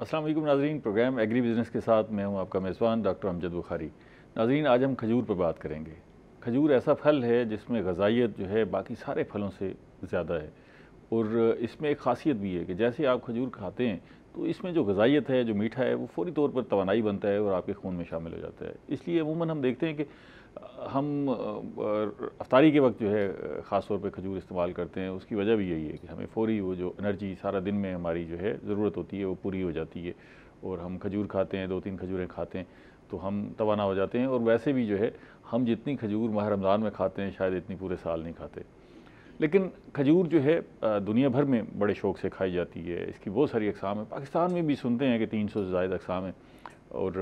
अस्सलाम वालेकुम नाज़रीन, प्रोग्राम एग्री बिज़नेस के साथ मैं हूं आपका मेज़बान डॉक्टर अमजद बुखारी। नाज़रीन, आज हम खजूर पर बात करेंगे। खजूर ऐसा फल है जिसमें ग़ज़ाइयत जो है बाकी सारे फलों से ज़्यादा है और इसमें एक ख़ासियत भी है कि जैसे आप खजूर खाते हैं तो इसमें जो ग़ज़ाइयत है, जो मीठा है, वो फ़ौरी तौर पर तवानाई बनता है और आपके खून में शामिल हो जाता है। इसलिए अमूमन हम देखते हैं कि हम अफ्तारी के वक्त जो है ख़ास तौर पे खजूर इस्तेमाल करते हैं। उसकी वजह भी यही है कि हमें फ़ौरी वो जो एनर्जी सारा दिन में हमारी जो है ज़रूरत होती है वो पूरी हो जाती है और हम खजूर खाते हैं, 2-3 खजूरें खाते हैं तो हम तवाना हो जाते हैं। और वैसे भी जो है हम जितनी खजूर माह रमज़ान में खाते हैं शायद इतनी पूरे साल नहीं खाते। लेकिन खजूर जो है दुनिया भर में बड़े शौक़ से खाई जाती है। इसकी बहुत सारी अक़साम है। पाकिस्तान में भी सुनते हैं कि 300 से ज़ायद अक़साम हैं और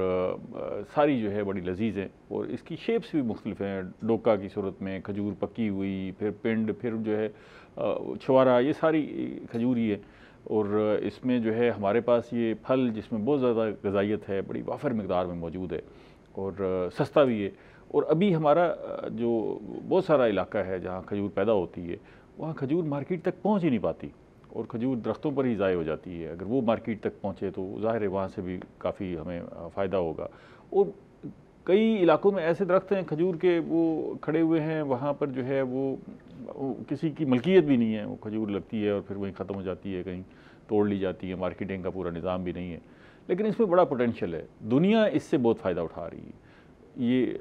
सारी जो है बड़ी लजीज़ है और इसकी शेप्स भी मुख्तलिफ हैं। डोका की सूरत में, खजूर पकी हुई, फिर पिंड, फिर जो है छुआरा, ये सारी खजूर ही है। और इसमें जो है हमारे पास ये फल जिसमें बहुत ज़्यादा ग़ज़ाइयत है, बड़ी वाफ़र मकदार में मौजूद है और सस्ता भी है। और अभी हमारा जो बहुत सारा इलाका है जहाँ खजूर पैदा होती है, वहाँ खजूर मार्केट तक पहुँच ही नहीं पाती और खजूर दरख्तों पर ही ज़ाय हो जाती है। अगर वो मार्केट तक पहुँचे तो ज़ाहिर है वहाँ से भी काफ़ी हमें फ़ायदा होगा। और कई इलाकों में ऐसे दरख्त हैं खजूर के, वो खड़े हुए हैं, वहाँ पर जो है वो किसी की मलकियत भी नहीं है। वो खजूर लगती है और फिर वहीं ख़त्म हो जाती है, कहीं तोड़ ली जाती है, मार्केटिंग का पूरा निज़ाम भी नहीं है। लेकिन इसमें बड़ा पोटेंशियल है, दुनिया इससे बहुत फ़ायदा उठा रही है। ये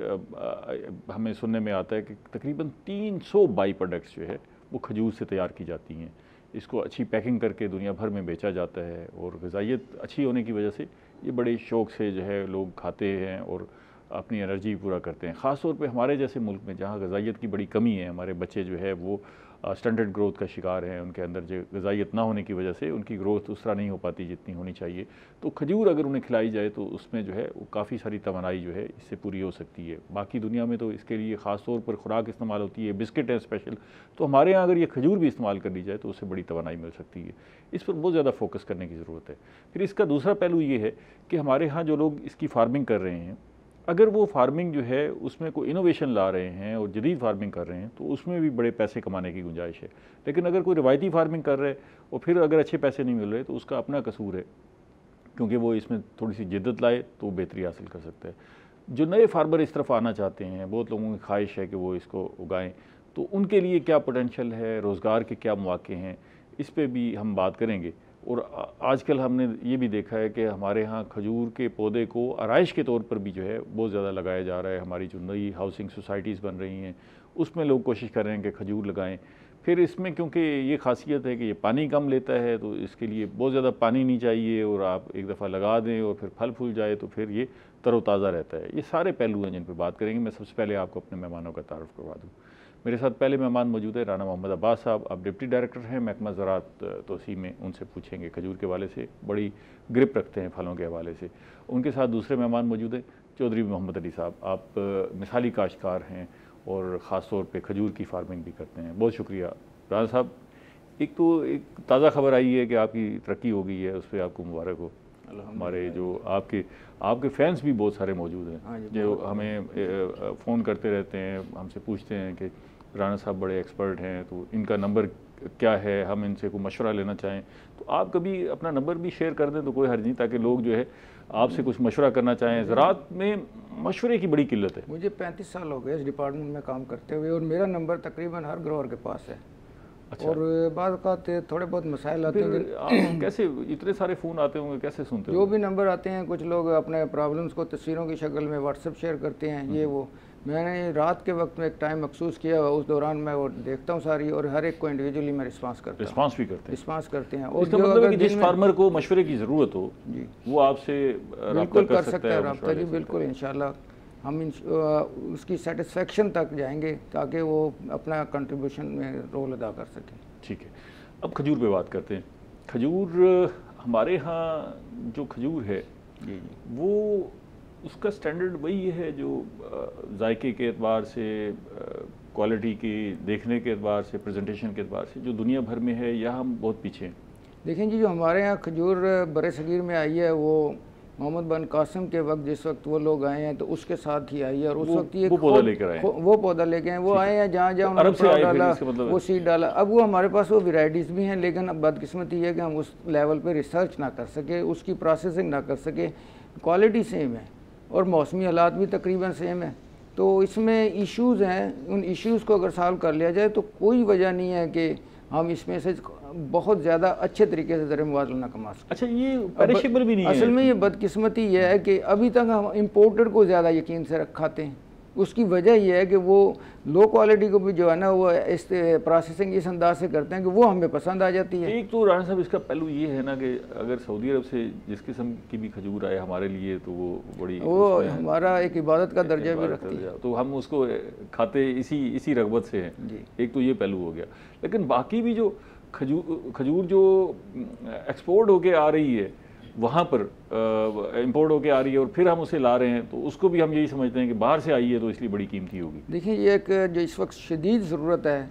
हमें सुनने में आता है कि तकरीबन 300 बाई प्रोडक्ट्स जो है वो खजूर से तैयार की जाती हैं। इसको अच्छी पैकिंग करके दुनिया भर में बेचा जाता है और ग़ज़ाइयत अच्छी होने की वजह से ये बड़े शौक़ से जो है लोग खाते हैं और अपनी एनर्जी पूरा करते हैं। ख़ास तौर पे हमारे जैसे मुल्क में जहाँ ग़ज़ाइयत की बड़ी कमी है, हमारे बच्चे जो है वो स्टंटेड ग्रोथ का शिकार हैं। उनके अंदर जो ग़ज़ाइयत ना होने की वजह से उनकी ग्रोथ उस तरह नहीं हो पाती जितनी होनी चाहिए। तो खजूर अगर उन्हें खिलाई जाए तो उसमें जो है वो काफ़ी सारी तवानाई जो है इससे पूरी हो सकती है। बाकी दुनिया में तो इसके लिए ख़ास तौर पर खुराक इस्तेमाल होती है, बिस्किट है स्पेशल। तो हमारे यहाँ अगर ये खजूर भी इस्तेमाल कर ली जाए तो उससे बड़ी तवानाई मिल सकती है। इस पर बहुत ज़्यादा फोकस करने की ज़रूरत है। फिर इसका दूसरा पहलू ये है कि हमारे यहाँ जो लोग इसकी फार्मिंग कर रहे हैं, अगर वो फार्मिंग जो है उसमें कोई इनोवेशन ला रहे हैं और जदीद फार्मिंग कर रहे हैं तो उसमें भी बड़े पैसे कमाने की गुंजाइश है। लेकिन अगर कोई रिवायती फार्मिंग कर रहे हैं और फिर अगर अच्छे पैसे नहीं मिल रहे तो उसका अपना कसूर है, क्योंकि वो इसमें थोड़ी सी जिद्दत लाए तो बेहतरी हासिल कर सकता है। जो नए फार्मर इस तरफ आना चाहते हैं, बहुत लोगों की ख्वाहिश है कि वो इसको उगाएं, तो उनके लिए क्या पोटेंशल है, रोज़गार के क्या मौके हैं, इस पर भी हम बात करेंगे। और आजकल हमने ये भी देखा है कि हमारे यहाँ खजूर के पौधे को आराइश के तौर पर भी जो है बहुत ज़्यादा लगाया जा रहा है। हमारी जो नई हाउसिंग सोसाइटीज़ बन रही हैं उसमें लोग कोशिश कर रहे हैं कि खजूर लगाएं। फिर इसमें क्योंकि ये खासियत है कि ये पानी कम लेता है तो इसके लिए बहुत ज़्यादा पानी नहीं चाहिए और आप एक दफ़ा लगा दें और फिर फल फूल जाए तो फिर ये तरोताज़ा रहता है। ये सारे पहलू हैं जिन पर बात करेंगे। मैं सबसे पहले आपको अपने मेहमानों का तारुफ़ करवा दूँ। मेरे साथ पहले मेहमान मौजूद है राना मोहम्मद अब्बास साहब। आप डिप्टी डायरेक्टर हैं महकमा ज़राअत तोसी में। उनसे पूछेंगे खजूर के हवाले से, बड़ी ग्रिप रखते हैं फलों के हवाले से। उनके साथ दूसरे मेहमान मौजूद हैं चौधरी मोहम्मद अली साहब। आप मिसाली काश्तकार हैं और ख़ास तौर पे खजूर की फार्मिंग भी करते हैं। बहुत शुक्रिया राना साहब। एक ताज़ा खबर आई है कि आपकी तरक्की हो गई है, उस पर आपको मुबारक हो। हमारे जो आपके फैंस भी बहुत सारे मौजूद हैं जो हमें फ़ोन करते रहते हैं, हमसे पूछते हैं कि राना साहब बड़े एक्सपर्ट हैं तो इनका नंबर क्या है, हम इनसे कोई मशवरा लेना चाहें तो आप कभी अपना नंबर भी शेयर कर दें तो कोई हर्ज नहीं, ताकि लोग जो है आपसे कुछ मशवरा करना चाहें। ज़राअत में मशवरे की बड़ी किल्लत है। मुझे 35 साल हो गए इस डिपार्टमेंट में काम करते हुए और मेरा नंबर तकरीबन हर ग्रोअर के पास है। अच्छा। और बाद का थोड़े बहुत मसाइल आते हैं। कैसे इतने सारे फ़ोन आते होंगे, कैसे सुनते हो? जो भी नंबर आते हैं, कुछ लोग अपने प्रॉब्लम्स को तस्वीरों की शक्ल में व्हाट्सएप शेयर करते हैं, ये वो। मैंने रात के वक्त में एक टाइम मखसूस किया, उस दौरान मैं वो देखता हूँ सारी और हर एक को इंडिविजुअली मैं रिस्पांस करता हूँ। रिस्पांस भी करते हैं? रिस्पांस करते हैं। और जो मतलब कि जिस फार्मर को मशवरे की ज़रूरत हो जी वो आपसे बिल्कुल कर सकता है रब्ता जी, बिल्कुल इंशाल्लाह हम उसकी सेटिस्फेक्शन तक जाएंगे ताकि वो अपना कंट्रीब्यूशन में रोल अदा कर सकें। ठीक है, अब खजूर पे बात करते हैं। खजूर हमारे यहाँ जो खजूर है जी वो उसका स्टैंडर्ड वही है जो जायके के एतबार से, क्वालिटी की देखने के एतबार से, प्रेजेंटेशन के एतबार से जो दुनिया भर में है, या हम बहुत पीछे हैं? देखें जी, जो हमारे यहाँ खजूर बड़े सगीर में आई है वो मोहम्मद बिन कासिम के वक्त जिस वक्त वो लोग आए हैं तो उसके साथ ही आई है, और उस वक्त ये वो पौधा लेकर आए, वो पौधा लेके आए, वो आए हैं जहाँ जहाँ उन्होंने डाला वो सीड डाला। अब वो हमारे पास वो वेराइटीज़ भी हैं, लेकिन अब बदकिस्मती है कि हम उस लेवल पे रिसर्च ना कर सके, उसकी प्रोसेसिंग ना कर सके। क्वालिटी सेम है और मौसमी हालात भी तकरीबन सेम है, तो इसमें इश्यूज़ हैं। उन इश्यूज़ को अगर सॉल्व कर लिया जाए तो कोई वजह नहीं है कि हम इसमें से बहुत ज़्यादा अच्छे तरीके से ज़र मुआवजा ना कमा सकते। अच्छा, ये पेरिशेबल भी नहीं है। असल में ये बदकिस्मती ये है कि अभी तक हम इम्पोर्टेड को ज़्यादा यकीन से खाते हैं। उसकी वजह यह है कि वो लो क्वालिटी को भी जो है ना वो इस प्रोसेसिंग इस अंदाज से करते हैं कि वो हमें पसंद आ जाती है। एक तो राणा साहब इसका पहलू ये है ना कि अगर सऊदी अरब से जिस किस्म की भी खजूर आए हमारे लिए तो वो बड़ी, वो हमारा एक इबादत का दर्जा भी रखती है, तो हम उसको खाते इसी रगबत से हैं। एक तो ये पहलू हो गया, लेकिन बाकी भी जो खजूर जो एक्सपोर्ट होके आ रही है वहाँ पर इंपोर्ट होके आ रही है और फिर हम उसे ला रहे हैं, तो उसको भी हम यही समझते हैं कि बाहर से आई है तो इसलिए बड़ी कीमती होगी। देखिए, ये एक जो इस वक्त शदीद ज़रूरत है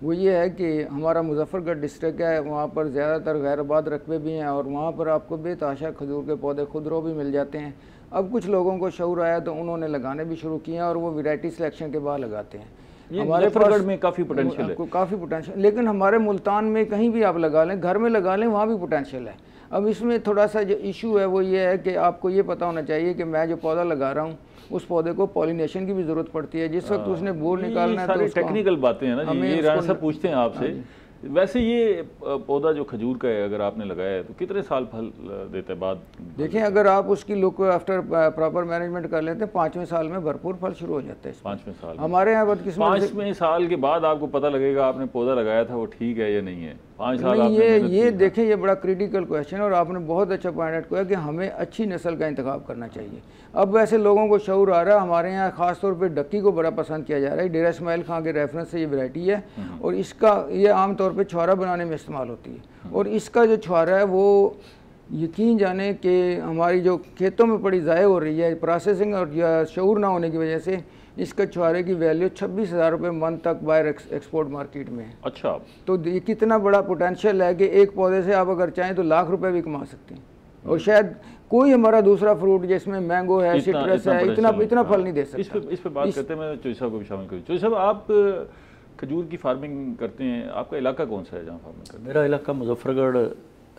वो ये है कि हमारा मुजफ्फरगढ़ डिस्ट्रिक्ट है, वहाँ पर ज़्यादातर गैर-आबाद रकबे भी हैं और वहाँ पर आपको बेतहाशा खजूर के पौधे खुदरो भी मिल जाते हैं। अब कुछ लोगों को शऊर आया तो उन्होंने लगाने भी शुरू किए हैं और वो वैरायटी सिलेक्शन के बाद लगाते हैं। हमारे मुजफ्फरगढ़ में काफ़ी पोटेंशियल है, काफ़ी पोटेंशियल, लेकिन हमारे मुल्तान में कहीं भी आप लगा लें, घर में लगा लें, वहाँ भी पोटेंशियल है। अब इसमें थोड़ा सा जो इशू है वो ये है कि आपको ये पता होना चाहिए कि मैं जो पौधा लगा रहा हूँ उस पौधे को पॉलिनेशन की भी ज़रूरत पड़ती है। जिस वक्त उसने बोर निकालना है तो टेक्निकल बातें हैं ना जी, ये राणा साहब पूछते हैं आपसे। वैसे ये पौधा जो खजूर का है अगर आपने लगाया है तो कितने साल फल देता है बाद? देखिए, अगर आप उसकी लुक आफ्टर प्रॉपर मैनेजमेंट कर लेते हैं 5वें साल में भरपूर फल शुरू हो जाता है। 5वें साल हमारे यहाँ बदकिस्मत 5वें साल के बाद आपको पता लगेगा आपने पौधा लगाया था वो ठीक है या नहीं है। 5 साल ये देखें, ये बड़ा क्रिटिकल क्वेश्चन है और आपने बहुत अच्छा पॉइंट किया कि हमें अच्छी नस्ल का इंतखाब करना चाहिए। अब वैसे लोगों को शऊर आ रहा है, हमारे यहाँ ख़ास तौर पे डक्की को बड़ा पसंद किया जा रहा है। डेरा इस्माइल खां के रेफरेंस से ये वैरायटी है और इसका ये आम तौर पे छुआरा बनाने में इस्तेमाल होती है। और इसका जो छुआरा है वो यकीन जाने कि हमारी जो खेतों में पड़ी ज़ाय हो रही है प्रोसेसिंग और या शऊर ना होने की वजह से इसका छुआरे की वैल्यू 26,000 रुपये मन तक बाहर एक्सपोर्ट मार्केट में है। अच्छा, तो ये कितना बड़ा पोटेंशियल है कि एक पौधे से आप अगर चाहें तो लाख रुपए भी कमा सकते हैं और शायद कोई हमारा दूसरा फ्रूट जिसमें मैंगो है, सिट्रस है, इतना फल नहीं दे सकता। इस पे बात करते हैं, मैं चौधरी साहब को भी शामिल करूँ। चौधरी साहब, आप खजूर की फार्मिंग करते हैं, आपका इलाका कौन सा है जहाँ फार्मिंग करते हैं? मेरा इलाका मुजफ्फरगढ़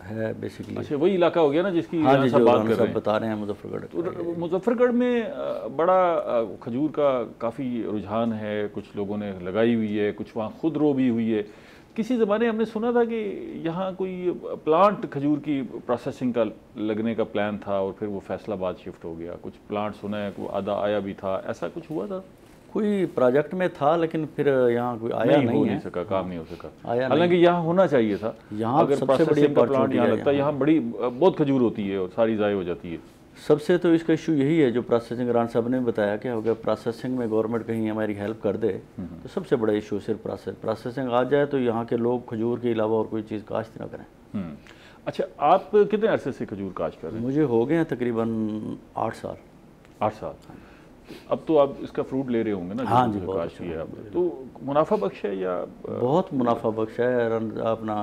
है बेसिकली। अच्छा, वही इलाका हो गया ना जिसकी हाँ जी, सब बात कर रहे हैं, बता रहे हैं मुजफ्फरगढ़। तो मुजफ्फरगढ़ में बड़ा खजूर का काफ़ी रुझान है, कुछ लोगों ने लगाई हुई है, कुछ वहाँ खुद रो भी हुई है। किसी ज़माने हमने सुना था कि यहाँ कोई प्लांट खजूर की प्रोसेसिंग का लगने का प्लान था और फिर वो फैसलाबाद शिफ्ट हो गया। कुछ प्लांट सुना है, कोई आधा आया भी था, ऐसा कुछ हुआ था? कोई प्रोजेक्ट में था लेकिन फिर यहाँ कोई आया नहीं सका, काम नहीं हो सका। हालांकि यहाँ होना चाहिए था। यहाँ अगर सबसे बड़ी प्लांट यहाँ लगता है, यहाँ बहुत खजूर होती है और सारी ज़ाय हो जाती है। सबसे तो इसका इशू यही है जो प्रोसेसिंग राणा साहब ने बताया कि अगर प्रोसेसिंग में गवर्नमेंट कहीं हमारी हेल्प कर दे तो सबसे बड़ा इशू सिर्फ प्रोसेसिंग आ जाए तो यहाँ के लोग खजूर के अलावा और कोई चीज़ काश्त ना करें। अच्छा, आप कितने अरसे से खजूर काश्त कर रहे हैं? मुझे हो गए हैं तकरीबन 8 साल। 8 साल। अब तो आप इसका फ्रूट ले रहे होंगे ना? हाँ जी, काश्त किया आपने, तो मुनाफा बख्श है या? बहुत मुनाफा बख्श है अपना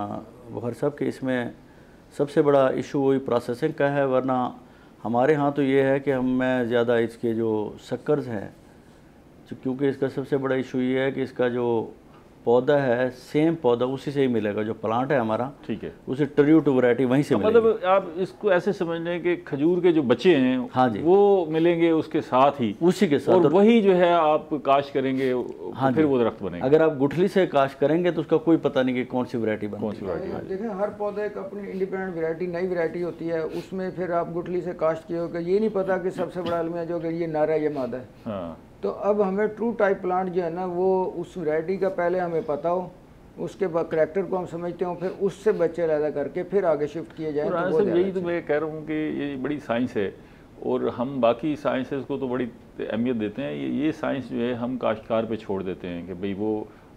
बुखारी साहब के। इसमें सबसे बड़ा इशू वही प्रोसेसिंग का है, वरना हमारे यहाँ तो ये है कि मैं ज़्यादा इसके जो शक्कर्स हैं, क्योंकि इसका सबसे बड़ा इशू ये है कि इसका जो पौधा है सेम पौधा उसी से ही मिलेगा, जो प्लांट है हमारा, ठीक है, उसे ट्रिब्यूट टू वैरायटी वहीं से मिलेगी। मतलब आप इसको ऐसे समझ लें कि खजूर के जो बच्चे हैं, हाँ जी, वो मिलेंगे उसके साथ ही, उसी के साथ, और वही जो है आप काश्त करेंगे, हाँ, फिर वो दरख्त बनेगा। अगर आप गुठली से काश्त करेंगे तो उसका कोई पता नहीं कि कौन सी वैरायटी बनेगी, कौन सी वैरायटी। देखें, हर पौधे का अपनी इंडिपेंडेंट वैरायटी, नई वैरायटी होती है, उसमें फिर आप गुठली से काश्त किए होगा, ये नहीं पता कि सबसे बड़ा अलमिया जो कि ये नारा ये मादा है। हाँ, तो अब हमें ट्रू टाइप प्लांट जो है ना वो उस वैरायटी का पहले हमें पता हो, उसके बाद करैक्टर को हम समझते हो, फिर उससे बच्चे पैदा करके फिर आगे शिफ्ट किए जाए। तो यही तो मैं कह रहा हूँ कि ये बड़ी साइंस है और हम बाकी साइंसेस को तो बड़ी अहमियत देते हैं। ये साइंस जो है हम काश्तकार पे छोड़ देते हैं कि भाई वो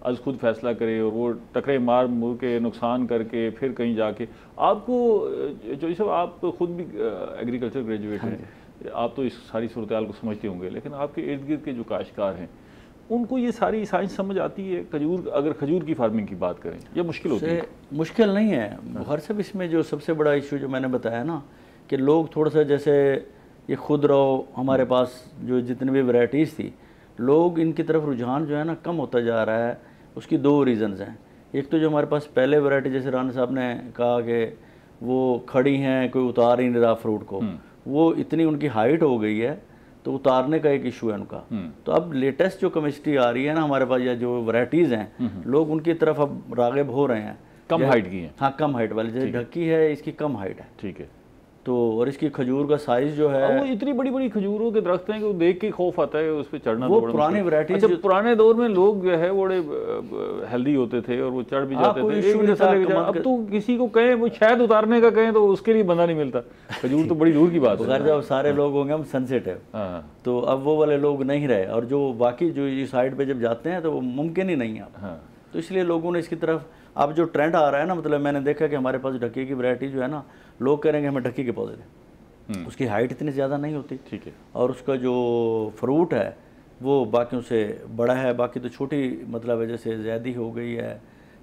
आज खुद फैसला करे और वो टकरे मार मुर के नुकसान करके फिर कहीं जाके। आपको जो सब आप खुद भी एग्रीकल्चर ग्रेजुएट हैं, आप तो इस सारी सूरत हाल को समझते होंगे, लेकिन आपके इर्द गिर्द के जो काश्तकार हैं उनको ये सारी साइंस समझ आती है? अगर खजूर की फार्मिंग की बात करें, ये मुश्किल होती है? मुश्किल नहीं है बुखारी साहब। इसमें जो सबसे बड़ा इशू जो मैंने बताया ना कि लोग थोड़ा सा जैसे ये खुदरो हमारे पास जो जितनी भी वैरायटीज़ थी, लोग इनकी तरफ रुझान जो है ना कम होता जा रहा है। उसकी दो रीज़न्स हैं। एक तो जो हमारे पास पहले वैरायटी, जैसे राना साहब ने कहा कि वो खड़ी हैं, कोई उतार ही नहीं रहा फ्रूट को, वो इतनी उनकी हाइट हो गई है तो उतारने का एक इशू है उनका। तो अब लेटेस्ट जो केमिस्ट्री आ रही है ना हमारे पास, या जो वैरायटीज़ हैं, लोग उनकी तरफ अब राग़िब हो रहे हैं। कम हाइट की है? हाँ, कम हाइट वाली, जैसे ढक्की है इसकी कम हाइट है। ठीक है। तो और इसकी खजूर का साइज जो है, वो इतनी बड़ी बड़ी खजूरों के दरख्त हैं कि वो देख के खौफ आता है उस पर चढ़ना। वो तो बड़ा पुरानी वैरायटी। अच्छा, पुराने दौर में लोग जो है बड़े हेल्दी होते थे और वो चढ़ भी जाते थे। अब तो किसी को कहें वो शायद उतारने का कहें तो उसके लिए बंदा नहीं मिलता। खजूर तो बड़ी दूर की बात है। जब सारे लोग होंगे हम सेंसिटिव, तो अब वो वाले लोग नहीं रहे, और जो बाकी जो इस साइड पे जब जाते हैं तो वो मुमकिन ही नहीं है। तो इसलिए लोगों ने इसकी तरफ, अब जो ट्रेंड आ रहा है ना, मतलब मैंने देखा कि हमारे पास ढक्की की वैरायटी जो है ना, लोग कह रहे हैं हमें ढक्की के पौधे दें। उसकी हाइट इतनी ज़्यादा नहीं होती, ठीक है, और उसका जो फ्रूट है वो बाकियों से बड़ा है। बाकी तो छोटी मतलब है, जैसे जैदी हो गई है,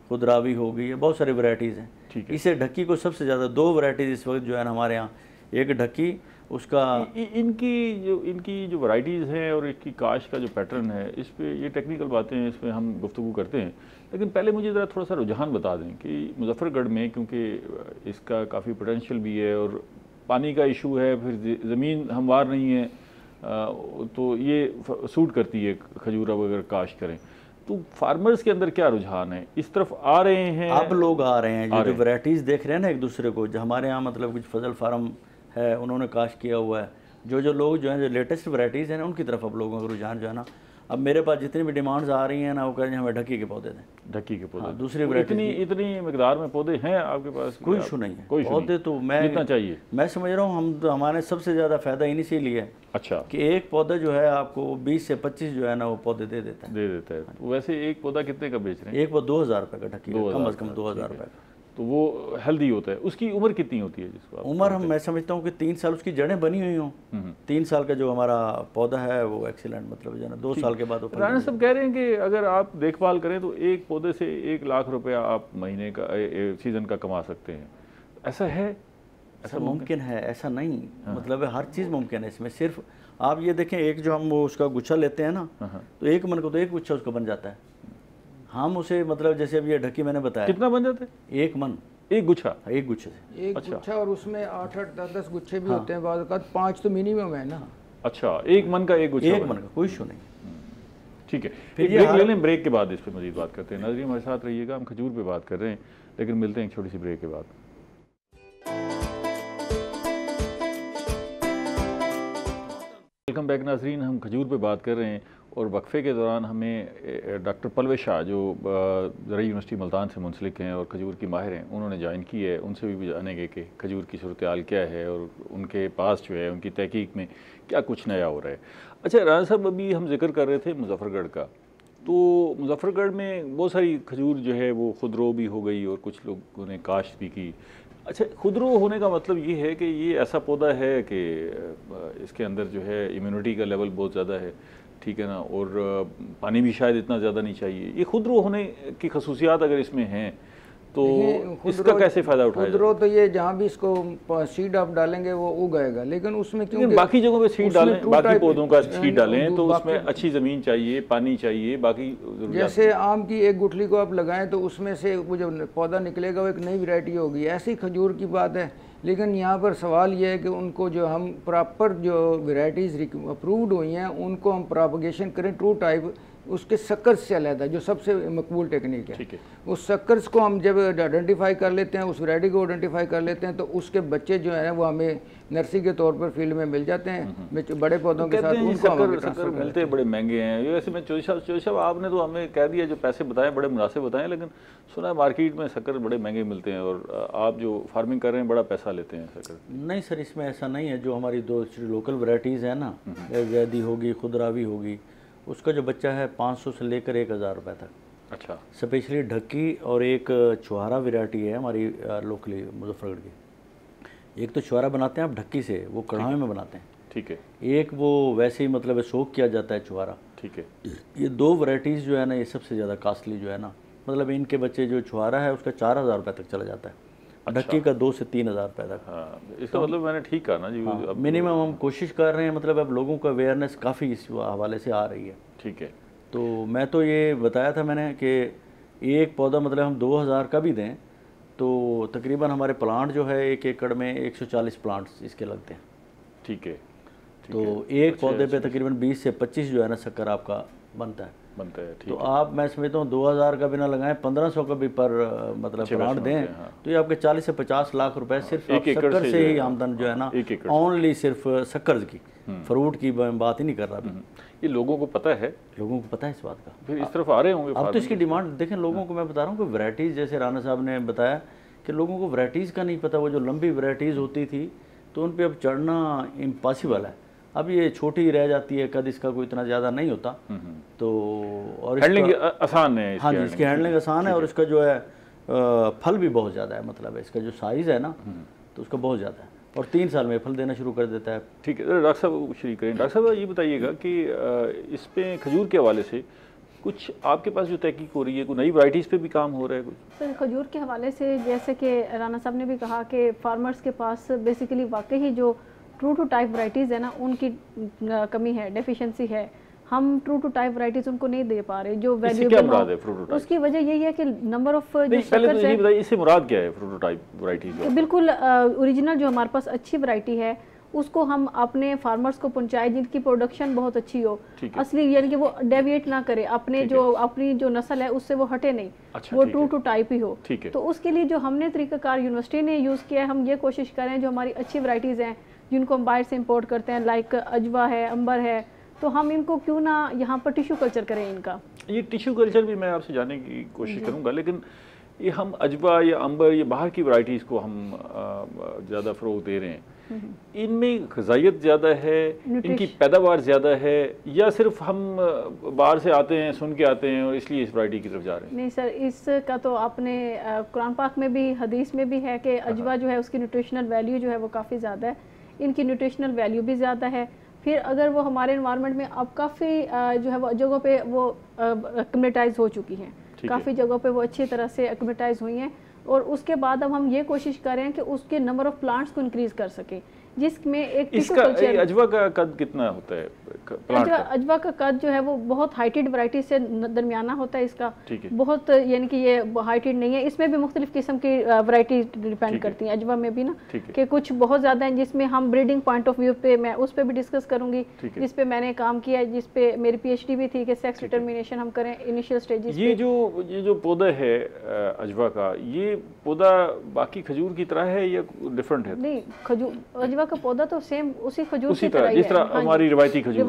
खुदरावी हो गई है, बहुत सारी वैरायटीज़ हैं। इसे ढक्की को सबसे ज़्यादा दो वैरायटीज़ इस वक्त जो है ना हमारे यहाँ, एक ढक्की, उसका इनकी जो वैरायटीज़ हैं और इसकी काश का जो पैटर्न है, इस पे ये टेक्निकल बातें हैं, इस पर हम गुफ्तगू करते हैं। लेकिन पहले मुझे ज़रा थोड़ा सा रुझान बता दें कि मुजफ्फरगढ़ में, क्योंकि इसका काफ़ी पोटेंशियल भी है और पानी का इशू है, फिर ज़मीन हमवार नहीं है, तो ये सूट करती है खजूर अगर काश्त करें। तो फार्मर्स के अंदर क्या रुझान है, इस तरफ आ रहे हैं? अब लोग आ रहे हैं, जो वैरायटीज़ देख रहे हैं ना एक दूसरे को। जो हमारे यहाँ मतलब कुछ फजल फार्म है, उन्होंने काश्त किया हुआ है। जो लोग जो हैं, जो लेटेस्ट वैरायटीज़ हैं ना, उनकी तरफ अब लोगों का रुझान जो है ना, अब मेरे पास जितनी भी डिमांड्स आ रही हैं ना, वो कह रहे हैं हमें ढक्की के पौधे दें। ढक्की के पौधे? हाँ, दूसरी वैरायटी। इतनी मिकदार में पौधे हैं आपके पास? कोई इशू नहीं है, कोई पौधे तो मैं जितना चाहिए मैं समझ रहा हूँ। हम तो हमारे सबसे ज़्यादा फ़ायदा इन्हीं से लिए है। अच्छा, कि एक पौधा जो है आपको 20 से 25 जो है ना वो पौधे दे देता है। तो वैसे एक पौधा कितने का बेच रहे हैं? एक पौधा 2000 रुपये का ढक्की, कम से कम 2000 रुपये का। तो वो हेल्दी होता है। उसकी उम्र कितनी होती है जिसको? उम्र मैं समझता हूँ कि 3 साल उसकी जड़ें बनी हुई हों। 3 साल का जो हमारा पौधा है वो एक्सीलेंट, मतलब जो है ना 2 साल के बाद। राना साहब कह रहे हैं कि अगर आप देखभाल करें तो एक पौधे से 1 लाख रुपया आप महीने का, सीजन का कमा सकते हैं। ऐसा है? ऐसा मुमकिन है? ऐसा नहीं, मतलब हर चीज़ मुमकिन है इसमें। सिर्फ आप ये देखें, एक जो हम वो उसका गुच्छा लेते हैं ना, तो 1 मन को तो 1 गुच्छा उसका बन जाता है। हम उसे मतलब जैसे अब ये ढक्की मैंने बताया, कितना बन जाता है? 1 मन, एक गुच्छा? एक गुच्छे से। एक गुच्छा, और उसमें 8-8, 10-10 गुच्छे भी होते हैं, बाद का 5 तो मिनिमम है ना। अच्छा, 1 मन का 1 गुच्छा? 1 मन का, कोई इशू नहीं। ठीक है, फिर ब्रेक ले लें, ब्रेक के बाद इस पर मजीद बात करते हैं। नाज़रीन हमारे साथ रहिएगा, हम खजूर पे बात कर रहे हैं, लेकिन मिलते हैं एक छोटी सी ब्रेक के बाद। वेलकम बैक नाज़रीन, हम खजूर पे बात कर रहे हैं और वक्फे के दौरान हमें डॉक्टर पलवे शाह, जो ज़राई यूनिवर्सिटी मुल्तान से मुंसलिक हैं और खजूर की माहिर हैं, उन्होंने ज्वाइन की है। उनसे भी जानेंगे कि खजूर की सूरत हाल क्या है और उनके पास जो है उनकी तहकीक में क्या कुछ नया हो रहा है। अच्छा राना साहब, अभी हम जिक्र कर रहे थे मुजफ्फरगढ़ का, तो मुजफ्फरगढ़ में बहुत सारी खजूर जो है वो खुदरो भी हो गई और कुछ लोगों ने काश्त भी की। अच्छा, खुदरो होने का मतलब ये है कि ये ऐसा पौधा है कि इसके अंदर जो है इम्यूनिटी का लेवल बहुत ज़्यादा है, ठीक है ना, और पानी भी शायद इतना ज़्यादा नहीं चाहिए। ये खुदरो होने की खसूसियात अगर इसमें हैं तो इसका कैसे फ़ायदा उठाया? खुदरो तो ये जहाँ भी इसको सीड आप डालेंगे वो उगाएगा, लेकिन उसमें क्योंकि बाकी जगहों पे सीड डालें, बाकी पौधों का सीड डालें तो उसमें अच्छी ज़मीन चाहिए, पानी चाहिए, बाकी जैसे आम की एक गुठली को आप लगाएं तो उसमें से वो जो पौधा निकलेगा वो एक नई वैरायटी होगी। ऐसी खजूर की बात है। लेकिन यहाँ पर सवाल ये है कि उनको जो हम प्रॉपर जो वैरायटीज़ अप्रूव्ड हुई हैं उनको हम प्रोपगेशन करें ट्रू टाइप, उसके सक्कर्स से अलग, जो सबसे मकबूल टेक्निक है। उस सक्कर्स को हम जब आइडेंटिफाई कर लेते हैं, उस वैरायटी को आइडेंटिफाई कर लेते हैं, तो उसके बच्चे जो है वो हमें नर्सरी के तौर पर फील्ड में मिल जाते हैं बड़े पौधों के साथ। सक्कर मिलते हैं, बड़े महंगे हैं। वैसे मैं चौधरी साहब आपने तो हमें कह दिया, जो पैसे बताए बड़े मुनासिब बताएं, लेकिन सुना है मार्केट में शक्कर बड़े महंगे मिलते हैं और आप जो फार्मिंग कर रहे हैं बड़ा पैसा लेते हैं शक्कर। नहीं सर, इसमें ऐसा नहीं है। जो हमारी 2 लोकल वैरायटीज़ हैं ना, जैदी होगी, खुदरावी होगी, उसका जो बच्चा है 500 से लेकर 1000 रुपये तक। अच्छा, स्पेशली ढक्की और एक छुहारा वैरायटी है हमारी लोकली मुजफ्फरगढ़ की। एक तो छुहारा बनाते हैं आप ढक्की से, वो कढ़ाई में बनाते हैं, ठीक है। एक वो वैसे ही मतलब सोख किया जाता है छुहारा, ठीक है। ये 2 वैरायटीज़ जो है ना, ये सबसे ज़्यादा कास्टली जो है ना, मतलब इनके बच्चे जो छुहारा है उसका 4000 रुपये तक चला जाता है। ढक्की का 2 से 3 हज़ार रुपये तक। हाँ, इसका मतलब मैंने ठीक कहा ना जी। हाँ, मिनिमम हम कोशिश कर रहे हैं, मतलब अब लोगों का अवेयरनेस काफ़ी इस हवाले से आ रही है। ठीक है। तो मैं तो ये बताया था मैंने कि एक पौधा मतलब हम 2000 का भी दें तो तकरीबन हमारे प्लांट जो है 1 एकड़ में 140 प्लांट्स इसके लगते हैं। ठीक है। तो एक पौधे पे तकरीबन 20 से 25 जो है ना शक्कर आपका बनता है। ठीक तो आप, मैं समझता हूँ 2000 का भी ना लगाएं, 1500 का भी पर मतलब प्लांट दें। हाँ। तो ये आपके 40 से 50 लाख रुपए सिर्फ आप शक्कर से ही आमदन जो है ना, ओनली सिर्फ शक्कर की, फ्रूट की बात ही नहीं कर रहा। ये लोगों को पता है, लोगों को पता है इस बात का, फिर इस तरफ आ रहे होंगे। अब तो इसकी डिमांड देखें लोगों को। मैं बता रहा हूँ कि वैरायटीज़, जैसे राना साहब ने बताया कि लोगों को वैरायटीज़ का नहीं पता। वो जो लंबी वैरायटीज़ होती थी तो उन पर अब चढ़ना इम्पॉसिबल है। अब ये छोटी रह जाती है, कद इसका कोई इतना ज़्यादा नहीं होता। तो और हैंडलिंग आसान है। हाँ जी, इसकी हैंडलिंग आसान है और इसका जो है फल भी बहुत ज़्यादा है। मतलब इसका जो साइज़ है ना तो उसका बहुत ज़्यादा है और 3 साल में फल देना शुरू कर देता है। ठीक है, डॉक्टर साहब शुरू करें। डॉक्टर साहब ये बताइएगा कि इस पे खजूर के हवाले से कुछ आपके पास जो तहकीक हो रही है, कोई नई वैरायटीज़ पे भी काम हो रहा है कुछ? सर, खजूर के हवाले से जैसे कि राना साहब ने भी कहा कि फार्मर्स के पास बेसिकली वाकई ही जो ट्रू टू टाइप वैरायटीज़ है ना, उनकी कमी है, डेफिशिएंसी है। हम ट्रू टू टाइप वैरायटीज़ उनको नहीं दे पा रहे जो वैल्यूएबल है। उसकी वजह यही है कि नंबर ऑफ जो पहले तो ये बताइए इससे मुराद क्या है प्रू टू टाइप वैरायटीज़? बिल्कुल ओरिजिनल जो हमारे पास अच्छी वैरायटी है उसको हम अपने फार्मर्स को पहुंचाए जिनकी प्रोडक्शन बहुत अच्छी हो, असली, यानी कि वो डेविएट ना करे अपनी जो नस्ल है उससे वो हटे नहीं। अच्छा, वो ट्रू टू टाइप ही हो। तो उसके लिए जो हमने तरीकाकार यूनिवर्सिटी ने यूज़ किया है, हम ये कोशिश करें जो हमारी अच्छी वैरायटीज़ हैं जिनको हम बाहर से इम्पोर्ट करते हैं, लाइक अजवा है, अंबर है, तो हम इनको क्यों ना यहाँ पर टिश्यू कल्चर करें इनका। ये टिश्यू कल्चर भी मैं आपसे जानने की कोशिश करूँगा, लेकिन ये हम अजवा या अंबर, ये बाहर की वैरायटीज़ को हम ज़्यादा फ़रोग़ दे रहे हैं, इनमें ग़िज़ाइयत ज़्यादा है, इनकी पैदावार ज़्यादा है, या सिर्फ हम बाहर से आते हैं, सुन के आते हैं और इसलिए इस वैरायटी की तरफ जा रहे हैं? नहीं सर, इसका तो आपने कुरान पाक में भी, हदीस में भी है कि अजवा जो है उसकी न्यूट्रिशनल वैल्यू जो है वो काफ़ी ज़्यादा है, इनकी न्यूट्रिशनल वैल्यू भी ज़्यादा है। फिर अगर वो हमारे इन्वायरमेंट में अब काफ़ी जो है वो जगहों पे वो एक्लिमेटाइज हो चुकी हैं, काफ़ी जगहों पे वो अच्छी तरह से एक्लिमेटाइज हुई हैं, और उसके बाद अब हम ये कोशिश कर रहे हैं कि उसके नंबर ऑफ प्लांट्स को इंक्रीज़ कर सकें, जिसमें एक अजवा का कद कितना होता है? अजवा का कद जो है वो बहुत हाइटेड वैरायटी से दरमियाना होता है इसका, बहुत, यानी कि ये हाइटेड नहीं है। इसमें भी मुख्तलिफ किस्म की वैरायटी डिपेंड करती हैं अजवा में भी ना, कि कुछ बहुत ज़्यादा हैं जिसमें हम ब्रीडिंग पॉइंट ऑफ व्यू पे, मैं उस पर भी डिस्कस करूँगी, जिस पे मैंने काम किया है, जिस पे मेरी PhD भी थी कि सेक्स डिटर्मिनेशन हम करें इनिशियल स्टेजेस। ये जो पौधा है अजवा का, ये पौधा बाकी खजूर की तरह है या डिफरेंट है? नहीं, खजूर अजवा का पौधा तो सेम उसी खजूर की तरह, जिस तरह हमारी रिवायती खजूर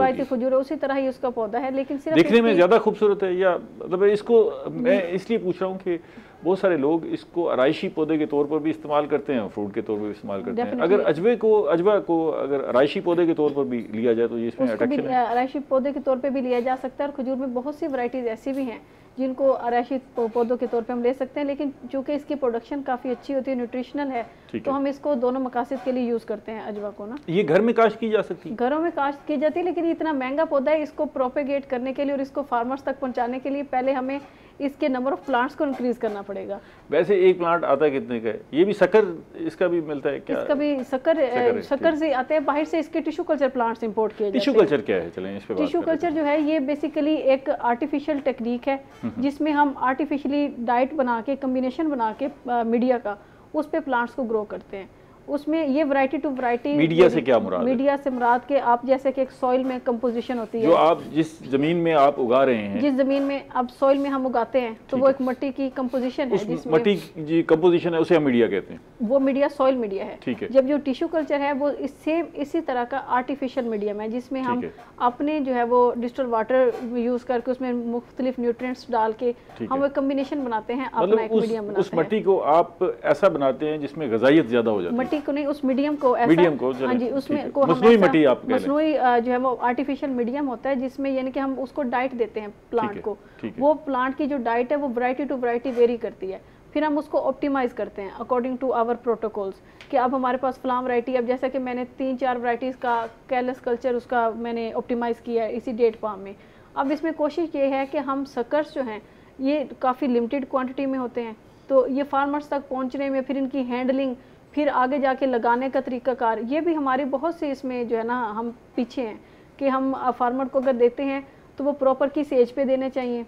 है उसी तरह ही उसका पौधा है, लेकिन सिर्फ देखने में ज़्यादा खूबसूरत है। या मतलब इसको मैं इसलिए पूछ रहा हूँ कि बहुत सारे लोग इसको आराइशी पौधे के तौर पर भी इस्तेमाल करते हैं, फ्रूट के तौर पर भी इस्तेमाल करते हैं। अगर अजवा को अगर आराइशी पौधे के तौर पर भी लिया जाए तो ये इसमें अट्रैक्शन है? आराइशी पौधे के तौर पर भी लिया जा सकता है, और खजूर में बहुत सी वैरायटीज़ ऐसी भी हैं जिनको आराइशी पौधों के तौर पे हम ले सकते हैं, लेकिन चूंकि इसकी प्रोडक्शन काफ़ी अच्छी होती है, न्यूट्रिशनल है, तो हम इसको दोनों मकासद के लिए यूज़ करते हैं अजवा को ना। ये घर में काश्त की जा सकती है? घरों में काश्त की जाती है, लेकिन ये इतना महंगा पौधा है, इसको प्रोपेगेट करने के लिए और इसको फार्मर्स तक पहुंचाने के लिए पहले हमें इसके नंबर ऑफ प्लांट्स को इंक्रीज करना पड़ेगा। वैसे एक प्लांट आता है कितने का है? ये भी शक्कर, इसका भी मिलता है क्या? इसका भी शक्कर से आते हैं, बाहर से इसके टिश्यू कल्चर प्लांट्स इंपोर्ट किए जाते हैं। टिश्यू कल्चर क्या है, चलें इस पे बात करते हैं। टिश्यू कल्चर जो है ये बेसिकली एक आर्टिफिशियल टेक्निक है जिसमें हम आर्टिफिशियली डाइट बना के, कम्बिनेशन बना के मीडिया का, उस पे प्लांट्स को ग्रो करते हैं। उसमें ये वैरायटी टू वैरायटी, मीडिया से क्या मुराद? मीडिया से मुराद के आप जैसे कि एक सॉइल में कंपोजिशन होती है, जो आप जिस जमीन में आप उगा रहे हैं, जिस जमीन में अब सॉइल में हम उगाते हैं, तो वो एक मिट्टी की कंपोजिशन है, जिसमें मिट्टी की कंपोजिशन है, उसे हम मीडिया कहते हैं। वो मीडिया सॉइल मीडिया है। ठीक है। जब जो टिश्यू कल्चर है वो इसी तरह का आर्टिफिशियल मीडियम है, जिसमें हम अपने जो है वो डिस्टिल्ड वाटर यूज करके उसमें मुख्तलिफ न्यूट्रिएंट्स डाल के हम एक कम्बिनेशन बनाते हैं, अपना एक मीडियम बनाते हैं। उस मिट्टी को आप ऐसा बनाते हैं जिसमें ग़िज़ाइयत ज्यादा हो जाती है? मिट्टी को नहीं, उस मीडियम को, हाँ जी, उसमें को मसनूई मिट्टी, आप मसनूई जो है वो आर्टिफिशियल मीडियम होता है, जिसमें यानी कि हम उसको डाइट देते हैं प्लांट को। वो प्लांट की जो डाइट है वो वैरायटी टू वैरायटी वेरी करती है, फिर हम उसको ऑप्टिमाइज करते हैं अकॉर्डिंग टू आवर प्रोटोकॉल्स, कि अब हमारे पास फलां वैरायटी, अब जैसा कि मैंने 3-4 वैरायटीज़ का कैलस कल्चर उसका मैंने ऑप्टिमाइज़ किया है इसी डेट फार्म में। अब इसमें कोशिश ये है कि हम सकर्स जो हैं ये काफ़ी लिमिटेड क्वांटिटी में होते हैं, तो ये फार्मर्स तक पहुंचने में, फिर इनकी हैंडलिंग, फिर आगे जाके लगाने का तरीकाकार, ये भी हमारी बहुत सी इसमें जो है ना हम पीछे हैं कि हम फार्मर को अगर देते हैं तो वो प्रॉपर किस एज पे देने चाहिए।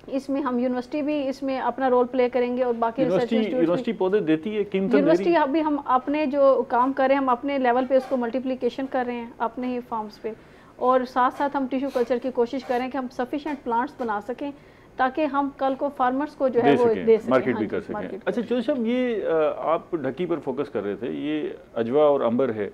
इसमें हम यूनिवर्सिटी भी इसमें अपना रोल प्ले करेंगे और बाकी यूनिवर्सिटी पौधे देती है, कीमत यूनिवर्सिटी अभी हम अपने जो काम कर रहे हैं हम अपने लेवल पे उसको मल्टीप्लिकेशन कर रहे हैं अपने ही फार्म्स पे, और साथ साथ हम टिश्यू कल्चर की कोशिश करें कि हम सफिशिएंट प्लांट्स बना सकें ताकि हम कल को फार्मर्स को जो है वो दे सकें, मार्केट भी कर सकें। अच्छा चौधरी साहब, ये आप ढक्की पर फोकस कर रहे थे, ये अजवा और अंबर है,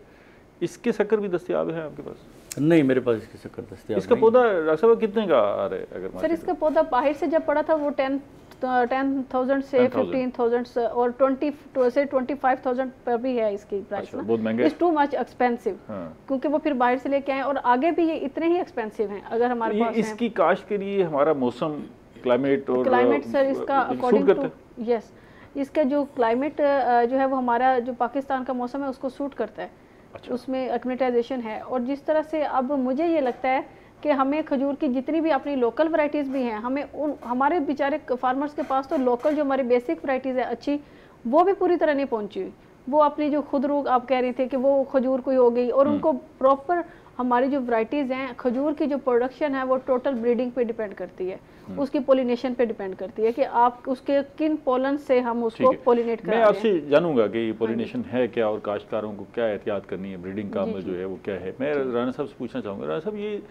इसके शक्कर भी दस्तियाब हैं आपके पास? नहीं, मेरे पास इसके शक्कर दस्तियाब इसका पौधा डॉक्टर साहब कितने का आ रहा है? अगर सर इसका पौधा बाहर से जब पड़ा था वो 10,000 से 15,000 और 20 से 25,000 पर भी है इसकी प्राइस ना। बहुत महंगा, इट्स टू मच एक्सपेंसिव, क्योंकि वो फिर बाहर से लेके आए और आगे भी ये इतने ही एक्सपेंसिव हैं अगर हमारे पास इसकी काश्त के लिए हमारा मौसम, क्लाइमेट सर इसका अकॉर्डिंग टू यस, इसका जो क्लाइमेट जो है वो हमारा जो पाकिस्तान का मौसम है उसको सूट करता है। अच्छा। उसमें एक्लिमेटाइजेशन है, और जिस तरह से अब मुझे ये लगता है कि हमें खजूर की जितनी भी अपनी लोकल वैरायटीज़ भी हैं, हमें उन हमारे बेचारे फार्मर्स के पास तो लोकल जो हमारी बेसिक वैरायटीज़ है अच्छी, वो भी पूरी तरह नहीं पहुंची हुई। वो अपनी जो खुदरू आप कह रहे थे कि वो खजूर कोई हो गई, और उनको प्रॉपर हमारी जो वैरायटीज़ हैं खजूर की जो प्रोडक्शन है वो टोटल ब्रीडिंग पे डिपेंड करती है, उसकी पोलिनेशन पे डिपेंड करती है कि आप उसके किन पोलन से हम उसको पोलिनेट करें। मैं आपसे जानूंगा कि ये पोलिनेशन है क्या और काश्तकारों को क्या एहतियात करनी है, ब्रीडिंग का अमल जो है वो क्या है। मैं राना साहब से पूछना चाहूँगा, राना साहब ये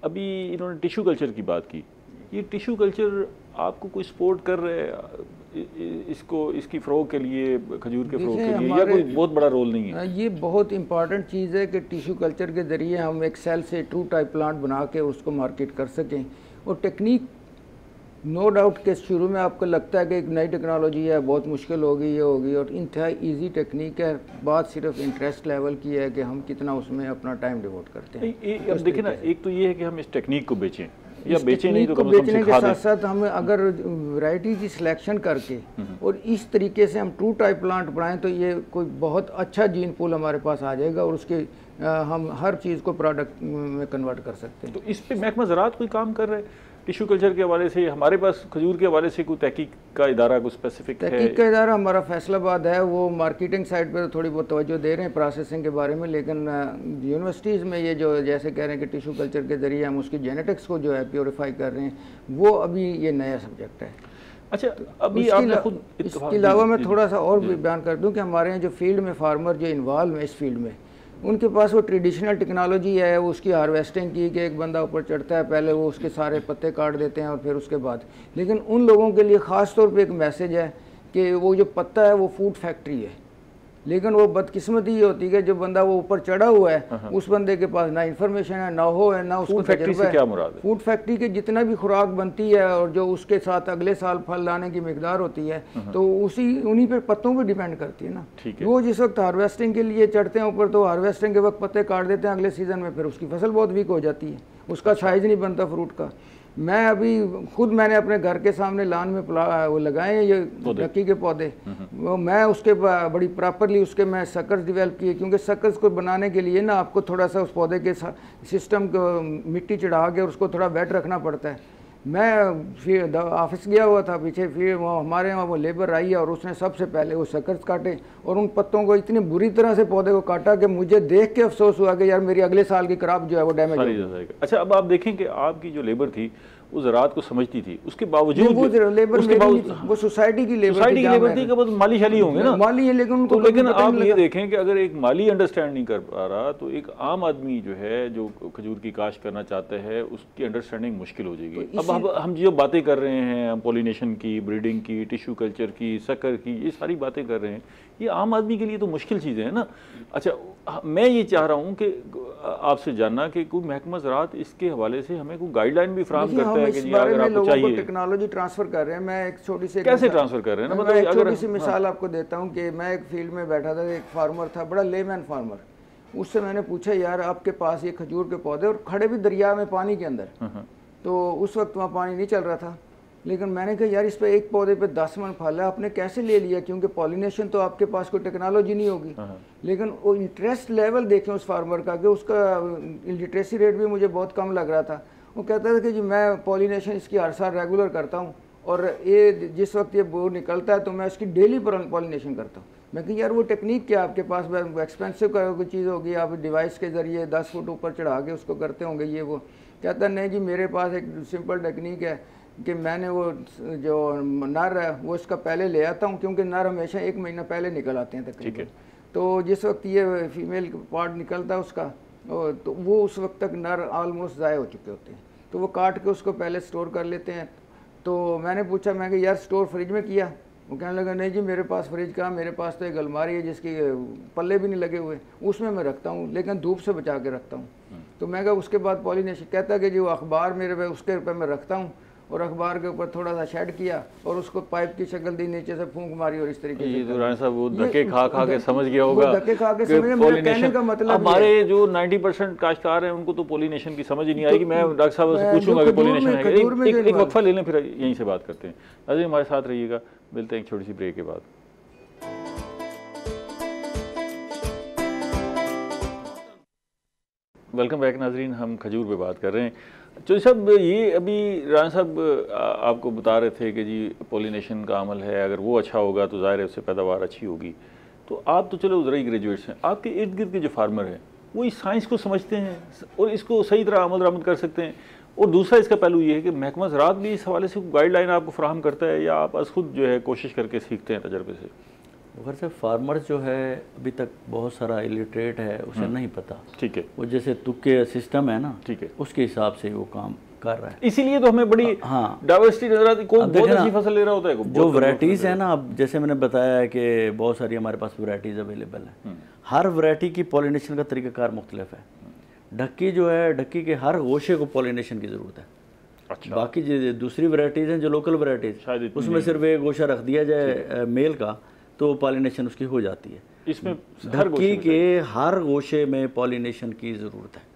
अभी इन्होंने टिश्यू कल्चर की बात की, ये टिश्यू कल्चर आपको कोई सपोर्ट कर रहे हैं इसको, इसकी फ़रोग के लिए, खजूर के फ़रोग के लिए, या कोई बहुत बड़ा रोल नहीं है? ये बहुत इंपॉर्टेंट चीज़ है कि टिश्यू कल्चर के ज़रिए हम एक सेल से ट्रू टाइप प्लांट बना के उसको मार्केट कर सकें। और टेक्निक नो डाउट के शुरू में आपको लगता है कि एक नई टेक्नोलॉजी है, बहुत मुश्किल होगी, ये होगी, और इंतहाई ईजी टेक्निक है। बात सिर्फ इंटरेस्ट लेवल की है कि हम कितना उसमें अपना टाइम डिवोट करते हैं। अब देखिए ना, एक तो ये है कि हम इस टेक्निक को बेचें या बेचें नहीं तो बेचने के साथ साथ हम अगर वैरायटी की सिलेक्शन करके और इस तरीके से हम ट्रू टाइप प्लांट बनाएं तो ये कोई बहुत अच्छा जीन पूल हमारे पास आ जाएगा और उसके हम हर चीज़ को प्रोडक्ट में कन्वर्ट कर सकते हैं। तो इस पे महकमा ज़राअत कोई काम कर रहे हैं टिश्यू कल्चर के हवाले से? हमारे पास खजूर के हवाले से कोई तहकीक का इदारा कोई स्पेसिफिक है? तहकीक का इदारा हमारा फैसलाबाद है, वो मार्केटिंग साइड पर थोड़ी बहुत तवज्जो दे रहे हैं प्रोसेसिंग के बारे में, लेकिन यूनिवर्सिटीज़ में ये जो जैसे कह रहे हैं कि टिश्यू कल्चर के ज़रिए हम उसकी जेनेटिक्स को जो है प्योरीफाई कर रहे हैं, वो अभी ये नया सब्जेक्ट है। अच्छा, अभी आपने खुद इसके अलावा मैं थोड़ा सा और भी बयान कर दूं कि हमारे यहाँ जो फील्ड में फार्मर जो इन्वॉल्व है इस फील्ड में, उनके पास वो ट्रेडिशनल टेक्नोलॉजी है, वो उसकी हार्वेस्टिंग की कि एक बंदा ऊपर चढ़ता है, पहले वो उसके सारे पत्ते काट देते हैं और फिर उसके बाद, लेकिन उन लोगों के लिए ख़ास तौर पे एक मैसेज है कि वो जो पत्ता है वो फूड फैक्ट्री है, लेकिन वो बदकिस्मती ये होती है कि जो बंदा वो ऊपर चढ़ा हुआ है उस बंदे के पास ना इन्फॉर्मेशन है, ना हो है, ना उसको तजुर्बा है। क्या मुराद है? फूड फैक्ट्री के जितना भी खुराक बनती है और जो उसके साथ अगले साल फल लाने की मिकदार होती है तो उन्हीं पे पत्तों पे डिपेंड करती है ना। वो जिस वक्त हार्वेस्टिंग के लिए चढ़ते हैं ऊपर तो हार्वेस्टिंग के वक्त पत्ते काट देते हैं, अगले सीजन में फिर उसकी फसल बहुत वीक हो जाती है, उसका साइज नहीं बनता फ्रूट का। मैं अभी खुद मैंने अपने घर के सामने लान में वो लगाए हैं ये ढक्की के पौधे, मैं उसके बड़ी प्रॉपरली उसके मैं सकर्स डेवलप किए, क्योंकि सकर्स को बनाने के लिए ना आपको थोड़ा सा उस पौधे के सिस्टम को मिट्टी चढ़ा के उसको थोड़ा वेट रखना पड़ता है। मैं फिर ऑफिस गया हुआ था पीछे, फिर वो हमारे वहाँ वो लेबर आई और उसने सबसे पहले वो सकर्स काटे और उन पत्तों को इतनी बुरी तरह से पौधे को काटा कि मुझे देख के अफसोस हुआ कि यार मेरी अगले साल की क्रॉप जो है वो डैमेज हो गई। अच्छा, अब आप देखें कि आपकी जो लेबर थी वो ज़राअत को समझती थी, उसके बावजूद वो लेबर वो सोसाइटी की लेबर थी कि माली शाली होंगे ना, माली है, लेकिन तो लेकिन आप ये देखें कि अगर एक माली अंडरस्टैंड नहीं कर पा रहा तो एक आम आदमी जो है जो खजूर की काश्त करना चाहता है उसकी अंडरस्टैंडिंग मुश्किल हो जाएगी। अब हम जो बातें कर रहे हैं, हम पॉलिनेशन की, ब्रीडिंग की, टिश्यू कल्चर की, शक्कर की, ये सारी बातें कर रहे हैं, ये आम आदमी के लिए तो मुश्किल चीज़ें हैं ना। अच्छा, मैं ये चाह रहा हूँ कि आपसे जानना कि कोई महकमा ज़राअत इसके हवाले से हमें कोई गाइडलाइन भी फ्राहम करता है कि जी अगर आपको चाहिए। टेक्नोलॉजी ट्रांसफ़र कर रहे हैं, मैं एक छोटी सी कैसे ट्रांसफ़र कर रहे हैं ना, मतलब एक छोटी सी मिसाल आपको देता हूँ कि मैं एक फील्ड में बैठा था, एक फार्मर था, बड़ा लेमैन फार्मर, उससे मैंने पूछा यार आपके पास ये खजूर के पौधे और खड़े भी दरिया में पानी के अंदर, तो उस वक्त वहाँ पानी नहीं चल रहा था, लेकिन मैंने कहा यार इस पे एक पौधे पे 10 मन फल है, आपने कैसे ले लिया, क्योंकि पॉलिनेशन तो आपके पास कोई टेक्नोलॉजी नहीं होगी। लेकिन वो इंटरेस्ट लेवल देखें उस फार्मर का कि उसका लिटरेसी रेट भी मुझे बहुत कम लग रहा था। वो कहता था कि जी मैं पॉलिनेशन इसकी हर साल रेगुलर करता हूँ और ये जिस वक्त ये वो निकलता है तो मैं उसकी डेली पॉलिनेशन करता हूँ। मैं कि यार वो टेक्निक क्या आपके पास, एक्सपेंसिव कोई चीज़ होगी, आप डिवाइस के ज़रिए 10 फुट ऊपर चढ़ा के उसको करते होंगे ये वो। कहता नहीं जी मेरे पास एक सिंपल टेक्निक है कि मैंने वो जो नर है वो इसका पहले ले आता हूँ, क्योंकि नर हमेशा 1 महीना पहले निकल आते हैं तकरीबन। तो जिस वक्त ये फीमेल पार्ट निकलता है उसका, तो वो उस वक्त तक नर ऑलमोस्ट ज़ाय हो चुके होते हैं, तो वो काट के उसको पहले स्टोर कर लेते हैं। तो मैंने पूछा, मैं कि यार स्टोर फ्रिज में किया? वो कहने लगा नहीं जी मेरे पास फ्रिज का, मेरे पास तो एक अलमारी है जिसकी पल्ले भी नहीं लगे हुए, उसमें मैं रखता हूँ, लेकिन धूप से बचा के रखता हूँ। तो मैं कहा उसके बाद पॉलिनेशन, कहता कि जो अखबार मेरे पे उसके ऊपर मैं रखता हूँ, और अखबार के ऊपर थोड़ा सा शेड किया और उसको पाइप की शक्ल दी, नीचे से फूंक मारी, और इस तरीके से। ये तो राणा साहब वो धक्के खा के समझ गया होगा। धक्के खा के समझ, मेरे कहने का मतलब हमारे जो 90% काश्तकार हैं उनको तो पॉलिनेशन की समझ ही नहीं आएगी। मैं डॉक्टर साहब से पूछूंगा कि पॉलिनेशन है। एक वक्फा ले लें फिर यहीं से बात करते हैं। अजय हमारे साथ रहिएगा, मिलते हैं एक छोटी सी ब्रेक के बाद। वेलकम बैक नाजरीन, हम खजूर पे बात कर रहे हैं। तो सब ये अभी राणा साहब आपको बता रहे थे कि जी पॉलिनेशन का अमल है, अगर वो अच्छा होगा तो ज़ाहिर है उससे पैदावार अच्छी होगी। तो आप तो चलो उधर ही ग्रेजुएट्स हैं, आपके इर्द गिर्द के जो फार्मर हैं वो इस साइंस को समझते हैं और इसको सही तरह अमल दरामद कर सकते हैं। और दूसरा इसका पहलू ये है कि महकमा ज़राअत भी इस हवाले से गाइडलाइन आपको फराहम करता है, या आप खुद जो है कोशिश करके सीखते हैं तजर्बे से? घर से फार्मर जो है अभी तक बहुत सारा इलिटरेट है, उसे नहीं पता। ठीक है, वो जैसे तुक्के सिस्टम है ना, ठीक है, उसके हिसाब से वो काम कर रहा है। इसीलिए तो हमें बड़ी डाइवर्सिटी नजर आती है। कोई बहुत अच्छी फसल ले रहा होता है, जो वैरायटीज है ना, अब जैसे मैंने बताया है कि बहुत सारी हमारे पास वैरायटीज अवेलेबल है। हर वैरायटी की पॉलिनेशन का तरीकाकार मुख्तलिफ है। ढक्की जो है, ढक्की के हर गोशे को पॉलिनेशन की ज़रूरत है। अच्छा। बाकी जो दूसरी वैरायटीज़ हैं, जो लोकल वैरायटीज, उसमें सिर्फ एक गोशा रख दिया जाए मेल का तो पॉलिनेशन उसकी हो जाती है। इसमें ढक्की के हर गोशे में पॉलिनेशन की ज़रूरत है।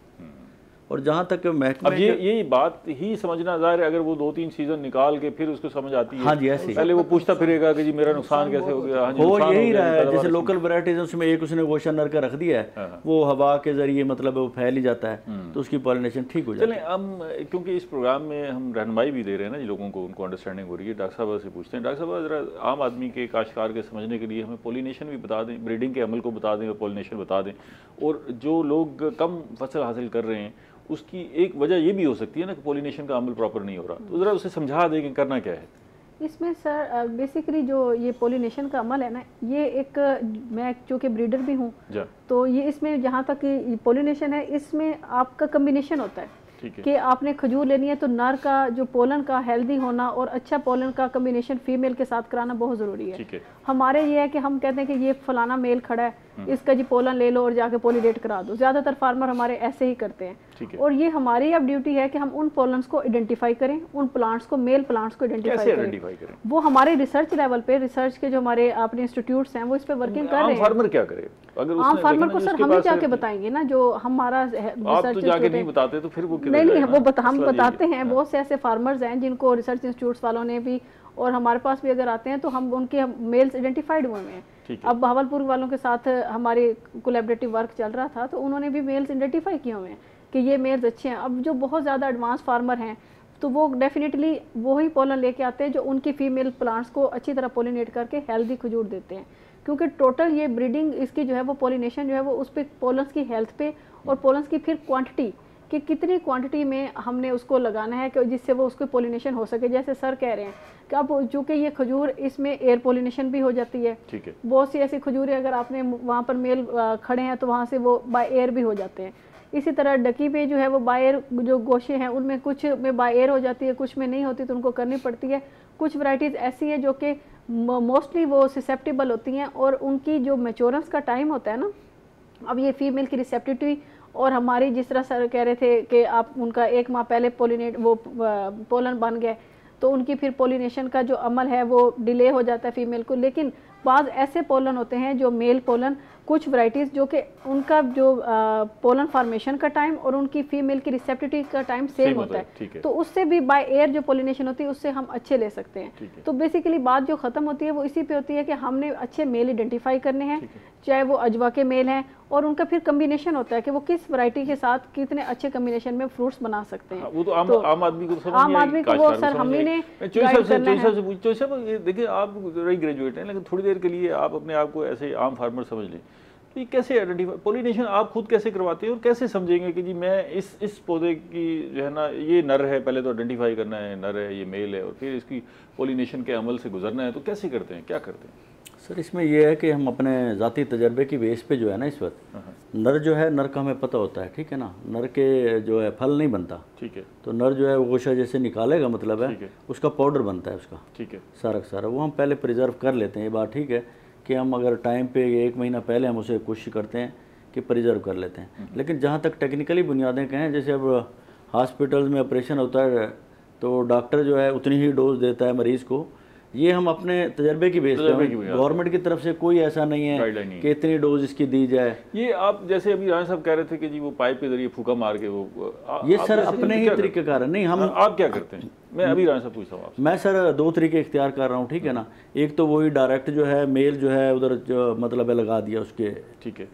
और जहाँ तक महकमे, अब यही बात ही समझना ज़ाहिर है, अगर वो 2-3 सीजन निकाल के फिर उसको समझ आती है। हाँ जी, ऐसे पहले वो पूछता फिरेगा कि जी मेरा नुकसान कैसे हो गया। हो यही रहा है, जैसे लोकल वैरायटीज उसमें एक उसने गोशा नर का रख दिया है, वो हवा के जरिए मतलब वो फैल ही जाता है, तो उसकी पॉलिनेशन ठीक हो जाती है। चलें हम, क्योंकि इस प्रोग्राम में हम रहनुमाई भी दे रहे हैं ना लोगों को, उनको अंडरस्टैंडिंग हो रही है। डॉक्टर साहब से पूछते हैं, डॉक्टर साहब ज़रा आम आदमी के, काश्तकार के समझने के लिए हमें पॉलिनेशन भी बता दें, ब्रीडिंग के अमल को बता दें और पॉलिनेशन बता दें। और जो लोग कम फसल हासिल कर रहे हैं उसकी एक वजह ये भी हो सकती है ना कि पॉलिनेशन का अमल प्रॉपर नहीं हो रहा, तो ज़रा उसे समझा दें कि करना क्या है इसमें। सर बेसिकली जो ये पॉलिनेशन का अमल है ना, ये एक, मैं चूँकि ब्रीडर भी हूँ, तो ये इसमें जहाँ तक पॉलिनेशन है, इसमें आपका कम्बिनेशन होता है कि आपने खजूर लेनी है तो नर का जो पोलन का हेल्दी होना और अच्छा पोलन का कम्बिनेशन फीमेल के साथ कराना बहुत ज़रूरी है। हमारे ये है कि हम कहते हैं कि ये फलाना मेल खड़ा है, इसका जी पोलन ले लो और जाके पोलिनेट करा दो। ज़्यादातर फार्मर हमारे ऐसे ही करते हैं। और ये हमारी अब ड्यूटी है कि हम उन पोलन्स को आइडेंटिफाई करें, उन प्लांट्स को, मेल प्लांट्स को आइडेंटिफाई करें। वो हमारे रिसर्च लेवल पे, रिसर्च के जो हमारे अपने इंस्टीट्यूट्स हैं वो इस पे वर्किंग कर रहे हैं। फार्मर क्या करे? आम फार्मर को सर हम ही जाके बताएंगे ना, जो हमारा रिसर्च तो जाके नहीं बताते तो फिर वो नहीं, वो हम बताते हैं। बहुत से ऐसे फार्मर्स हैं जिनको रिसर्च इंस्टीट्यूट्स वालों ने भी, और हमारे पास भी अगर आते हैं तो हम उनके मेल्स आइडेंटिफाइड हुए हैं। अब भावलपुर वालों के साथ हमारे कोलैबोरेटिव वर्क चल रहा था, तो उन्होंने भी मेल्स आइडेंटिफाई किए हुए हैं कि ये मेल्स अच्छे हैं। अब जो बहुत ज़्यादा एडवांस फार्मर हैं तो वो डेफिनेटली वही पोलन लेके आते हैं जो उनकी फीमेल प्लांट्स को अच्छी तरह पोलिनेट करके हेल्दी खजूर देते हैं। क्योंकि टोटल ये ब्रीडिंग इसकी जो है वो पॉलिनेशन जो है वो उस पर पोलन्स की हेल्थ पे और पोलन्स की फिर क्वांटिटी कि कितनी क्वांटिटी में हमने उसको लगाना है कि जिससे वो उसको पॉलिनेशन हो सके। जैसे सर कह रहे हैं कि अब चूँकि ये खजूर इसमें एयर पॉलिनेशन भी हो जाती है। ठीक है। बहुत सी ऐसी खजूरें अगर आपने वहाँ पर मेल खड़े हैं तो वहाँ से वो बाय एयर भी हो जाते हैं। इसी तरह डकी पे जो है वो बाय एयर जो गोशे हैं उनमें कुछ में बाय एयर हो जाती है, कुछ में नहीं होती, तो उनको करनी पड़ती है। कुछ वैरायटीज़ ऐसी है जो कि मोस्टली वो ससेप्टेबल होती हैं और उनकी जो मैच्योरेंस का टाइम होता है ना, अब ये फीमेल की रिसेप्टिविटी और हमारी जिस तरह सर कह रहे थे कि आप उनका 1 माह पहले पोलन बन गए तो उनकी फिर पोलिनेशन का जो अमल है वो डिले हो जाता है फीमेल को। लेकिन बाद ऐसे पोलन होते हैं जो मेल पोलन, कुछ वैरायटीज़ जो कि उनका जो पोलन फॉर्मेशन का टाइम और उनकी फीमेल की रिसेप्टिविटी का टाइम सेम होता है, तो उससे भी बाय एयर जो पोलिनेशन होती है उससे हम अच्छे ले सकते हैं। तो बेसिकली बात जो ख़त्म होती है वो इसी पे होती है कि हमने अच्छे मेल आइडेंटिफाई करने हैं, चाहे वो अजवा के मेल हैं और उनका फिर कम्बिनेशन होता है कि वो किस वैरायटी के साथ कितने अच्छे कम्बिनेशन में फ्रूट्स बना सकते हैं। वो तो आम आदमी को समझ आम आदमी को वो सर हमने देखिए आप रही ग्रेजुएट हैं, लेकिन थोड़ी देर के लिए आप अपने आप को ऐसे आम फार्मर समझ लें, तो ये कैसे आइडेंटिफाई, पॉलिनेशन आप खुद कैसे करवाते हैं और कैसे समझेंगे कि जी मैं इस पौधे की जो है ना ये नर है, पहले तो आइडेंटिफाई करना है नर है ये मेल है, और फिर इसकी पॉलिनेशन के अमल से गुजरना है, तो कैसे करते हैं, क्या करते हैं? सर इसमें यह है कि हम अपने ज़ाती तजर्बे की बेस पे जो है ना, इस वक्त नर जो है, नर का हमें पता होता है, ठीक है ना, नर के जो है फल नहीं बनता, ठीक है, तो नर जो है वो गोशा जैसे निकालेगा, मतलब है उसका पाउडर बनता है उसका, ठीक है, सारा का सारा वो हम पहले प्रिजर्व कर लेते हैं। ये बात ठीक है कि हम अगर टाइम पे 1 महीना पहले हम उसे कोशिश करते हैं कि प्रिजर्व कर लेते हैं, लेकिन जहाँ तक टेक्निकली बुनियादें कहें, जैसे अब हॉस्पिटल्स में ऑपरेशन होता है तो डॉक्टर जो है उतनी ही डोज देता है मरीज़ को, ये हम अपने तजर्बे की बेस पे, गवर्नमेंट की तरफ से कोई ऐसा नहीं है कि इतनी डोज इसकी दी जाए। ये आप जैसे अभी राणा साहब कह रहे थे कि जी वो पाइप के जरिए फूका मार के वो ये सर अपने ही तरीके कार नहीं, हम आप क्या करते हैं? मैं अभी राणा साहब पूछता हूँ आपसे। मैं सर 2 तरीके इख्तियार कर रहा हूँ, ठीक है ना। एक तो वही डायरेक्ट जो है मेल जो है उधर जो मतलब है लगा दिया उसके, ठीक है।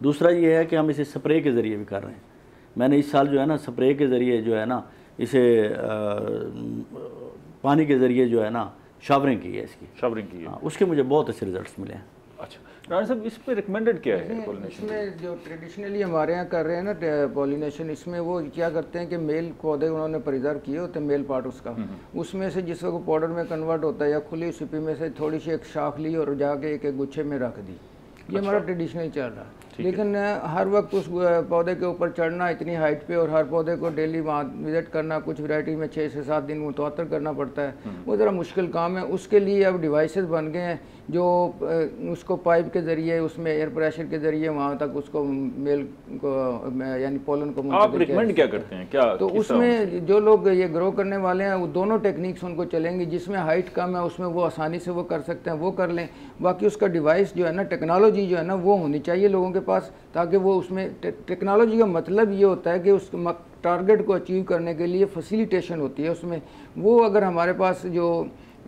दूसरा ये है कि हम इसे स्प्रे के ज़रिए भी कर रहे हैं। मैंने इस साल जो है ना स्प्रे के ज़रिए जो है ना इसे पानी के ज़रिए जो है ना शावरिंग की है, इसकी शावरिंग की है, उसके मुझे बहुत अच्छे रिजल्ट्स मिले हैं। अच्छा राणा साहब, इस पे रिकमेंडेड क्या है पॉलिनेशन? इसमें जो ट्रेडिशनली हमारे यहाँ कर रहे हैं ना पॉलिनेशन, इसमें वो क्या करते हैं कि मेल पौधे उन्होंने प्रिजर्व किए होते हैं, मेल पार्ट उसका, उसमें से जिस वक्त पाउडर में कन्वर्ट होता है या खुली सिपी में से थोड़ी सी एक शाख ली और जाके एक गुच्छे में रख दी, ये हमारा ट्रेडिशनल चल रहा है। लेकिन हर वक्त उस पौधे के ऊपर चढ़ना इतनी हाइट पे और हर पौधे को डेली वहाँ विजिट करना, कुछ वैरायटी में 6 से 7 दिन मुतवातर करना पड़ता है, वो ज़रा मुश्किल काम है। उसके लिए अब डिवाइसेस बन गए हैं जो उसको पाइप के ज़रिए, उसमें एयर प्रेशर के ज़रिए वहाँ तक उसको मेल को यानी पोलन को आप रिकमेंड क्या करते हैं? क्या तो उसमें जो लोग ये ग्रो करने वाले हैं वो दोनों टेक्निक्स उनको चलेंगी, जिसमें हाइट कम है उसमें वो आसानी से वो कर सकते हैं, वो कर लें। बाकी उसका डिवाइस जो है ना, टेक्नोलॉजी जो है ना वो होनी चाहिए लोगों के पास, ताकि वो उसमें टेक्नोलॉजी का मतलब ये होता है कि उस टारगेट को अचीव करने के लिए फैसिलिटेशन होती है उसमें। वो अगर हमारे पास जो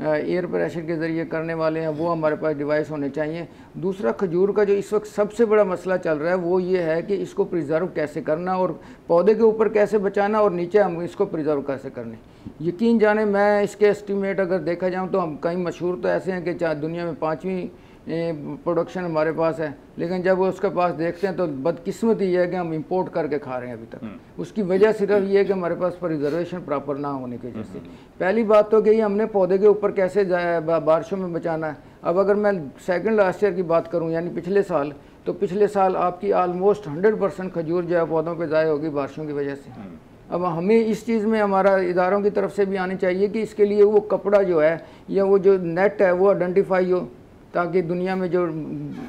एयर प्रेशर के ज़रिए करने वाले हैं वो हमारे पास डिवाइस होने चाहिए। दूसरा, खजूर का जो इस वक्त सबसे बड़ा मसला चल रहा है वो ये है कि इसको प्रिजर्व कैसे करना और पौधे के ऊपर कैसे बचाना और नीचे हम इसको प्रिजर्व कैसे करने। यकीन जाने मैं इसके एस्टीमेट अगर देखा जाऊँ तो हम कई मशहूर तो ऐसे हैं कि दुनिया में 5वीं प्रोडक्शन हमारे पास है, लेकिन जब वो उसके पास देखते हैं तो बदकिस्मती ये है कि हम इंपोर्ट करके खा रहे हैं अभी तक। उसकी वजह सिर्फ ये है कि हमारे पास रिजर्वेशन प्रॉपर ना होने की वजह से। पहली बात तो कि हमने पौधे के ऊपर कैसे बारिशों में बचाना है। अब अगर मैं सेकंड लास्ट ईयर की बात करूं यानी पिछले साल, तो पिछले साल आपकी ऑलमोस्ट 100% खजूर जो है पौधों पर ज़ाया होगी बारिशों की वजह से। अब हमें इस चीज़ में हमारा इदारों की तरफ से भी आनी चाहिए कि इसके लिए वो कपड़ा जो है या वो जो नेट है वो आइडेंटिफाई हो, ताकि दुनिया में जो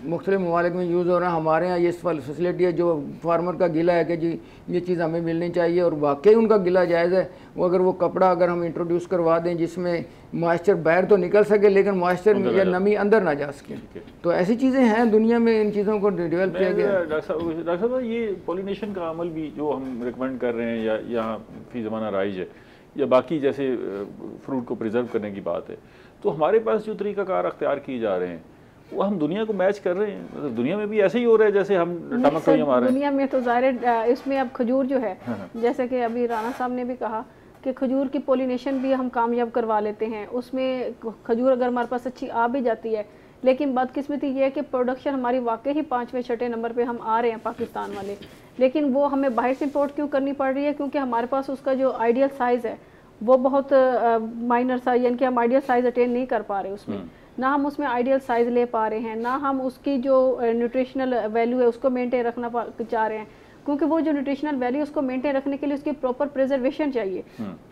मुख्तलिफ ममालिक में यूज़ हो रहा है हमारे यहाँ ये फैसिलिटी है जो फार्मर का गिला है कि जी ये चीज़ हमें मिलनी चाहिए और वाकई उनका गिला जायज़ है। वो अगर वो कपड़ा अगर हम इंट्रोड्यूस करवा दें जिसमें मॉइस्चर बाहर तो निकल सके लेकिन मॉइस्चर या नमी अंदर ना जा सके, तो ऐसी चीज़ें हैं दुनिया में, इन चीज़ों को डेवलप किया गया। डॉक्टर साहब ये पॉलिनेशन का अमल भी जो हम रिकमेंड कर रहे हैं या यहाँ फी ज़माना राइज है या बाकी जैसे फ्रूट को प्रिजर्व करने की बात है, तो हमारे पास जो तरीक़ाकार अख्तियार किए जा रहे हैं वो हम दुनिया को मैच कर रहे हैं? मतलब दुनिया में भी ऐसे ही हो रहा है जैसे हम टमाटो हमारे दुनिया में तो ज़ाहिर इसमें अब खजूर जो है जैसे कि अभी राणा साहब ने भी कहा कि खजूर की पॉलिनेशन भी हम कामयाब करवा लेते हैं। उसमें खजूर अगर हमारे पास अच्छी आ भी जाती है, लेकिन बदकिस्मती ये है कि प्रोडक्शन हमारी वाकई ही 5वें 6ठे नंबर पे हम आ रहे हैं पाकिस्तान वाले, लेकिन वो हमें बाहर से इम्पोर्ट क्यों करनी पड़ रही है? क्योंकि हमारे पास उसका जो आइडियल साइज़ है वो बहुत माइनर साइज, यानी कि हम आइडियल साइज़ अटेन नहीं कर पा रहे उसमें, ना हम उसमें आइडियल साइज़ ले पा रहे हैं, ना हम उसकी जो न्यूट्रिशनल वैल्यू है उसको मेंटेन रखना चाह रहे हैं, क्योंकि वो जो न्यूट्रिशनल वैल्यू उसको मेंटेन रखने के लिए उसकी प्रॉपर प्रिजर्वेशन चाहिए।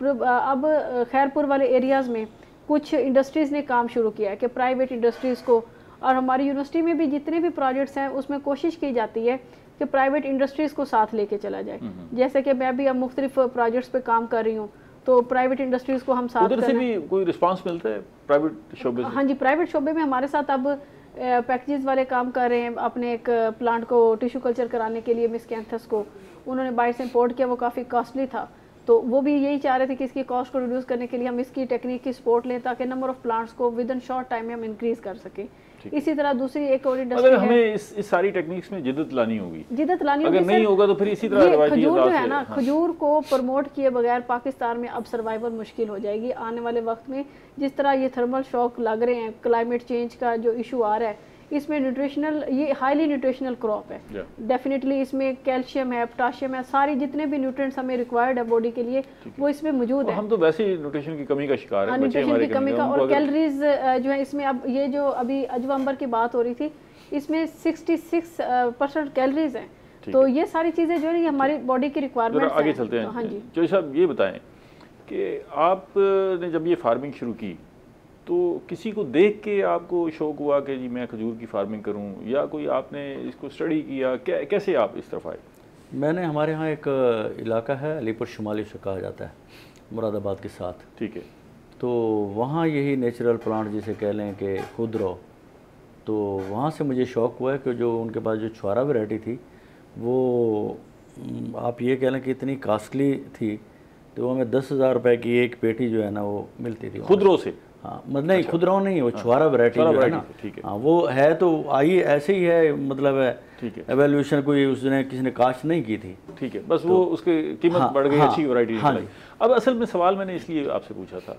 अब खैरपुर वाले एरियाज़ में कुछ इंडस्ट्रीज़ ने काम शुरू किया है कि प्राइवेट इंडस्ट्रीज़ को, और हमारी यूनिवर्सिटी में भी जितने भी प्रोजेक्ट्स हैं उसमें कोशिश की जाती है कि प्राइवेट इंडस्ट्रीज़ को साथ लेके चला जाए। जैसे कि मैं भी अब मुख्तलिफ प्रोजेक्ट्स पे काम कर रही हूँ, तो प्राइवेट इंडस्ट्रीज को हम साथ उधर से भी कोई रिस्पांस मिलता है प्राइवेट शोबे से? हाँ जी, प्राइवेट शोबे में हमारे साथ अब पैकेजेस वाले काम कर रहे हैं। अपने एक प्लांट को टिश्यू कल्चर कराने के लिए मिसकैंथस को उन्होंने बाहर से इम्पोर्ट किया, वो काफ़ी कॉस्टली था, तो वो भी यही चाह रहे थे कि इसकी कॉस्ट को रिड्यूस करने के लिए हम इसकी टेक्निक की सपोर्ट लें ताकि नंबर ऑफ प्लांट्स को विद इन शॉर्ट टाइम में हम इंक्रीज़ कर सकें। इसी तरह दूसरी एक और इंडस्ट्री है। हमें इस सारी टेक्निक्स में जिद्दत लानी होगी, अगर नहीं होगा तो फिर इसी तरह खजूर जो है ना, खजूर को प्रमोट किए बगैर पाकिस्तान में अब सर्वाइवल मुश्किल हो जाएगी आने वाले वक्त में। जिस तरह ये थर्मल शॉक लग रहे हैं, क्लाइमेट चेंज का जो इशू आ रहा है, इसमें न्यूट्रिशनल, ये हाईली न्यूट्रिशनल क्रॉप है डेफिनेटली। इसमें कैल्शियम है, पोटाशियम है, सारी जितने भी न्यूट्रिएंट्स हमें रिक्वायर्ड है बॉडी के लिए वो इसमें मौजूद है। हम तो वैसे ही न्यूट्रिशन की कमी का शिकार हैं, न्यूट्रिशन की कमी का, और कैलोरीज जो है इसमें, अब ये जो अभी अजवा अंबर की बात हो रही थी, इसमें 66% कैलोरीज हैं। तो ये सारी चीज़ें जो है ये हमारी बॉडी की रिक्वायरमेंट। आगे चलते हैं। हाँ जी, जो साहब ये बताएं कि आपने जब ये फार्मिंग शुरू की तो किसी को देख के आपको शौक हुआ कि जी मैं खजूर की फार्मिंग करूं, या कोई आपने इसको स्टडी किया, कैसे आप इस तरफ आए? मैंने, हमारे यहाँ एक इलाका है अलीपुर शुमाली उसे कहा जाता है, मुरादाबाद के साथ, ठीक है, तो वहाँ यही नेचुरल प्लांट जिसे कह लें कि खुदरो, तो वहाँ से मुझे शौक़ हुआ है कि जो उनके पास जो छुआरा वैरायटी थी वो आप ये कह लें कि इतनी कास्टली थी, तो हमें 10,000 रुपये की एक पेटी जो है ना वो मिलती थी खुदरो से। हाँ, मतलब नहीं, खुदरा नहीं, वो छुआरा वैरायटी जो है ना, ठीक है, हाँ वो है, तो आई ऐसे ही है, मतलब है, ठीक है, एवेल्यूशन कोई उसने किसी ने कास्ट नहीं की थी, ठीक है, बस तो, वो उसकी कीमत बढ़ गई, अच्छी वैरायटी निकली। अब असल में सवाल मैंने इसलिए आपसे पूछा था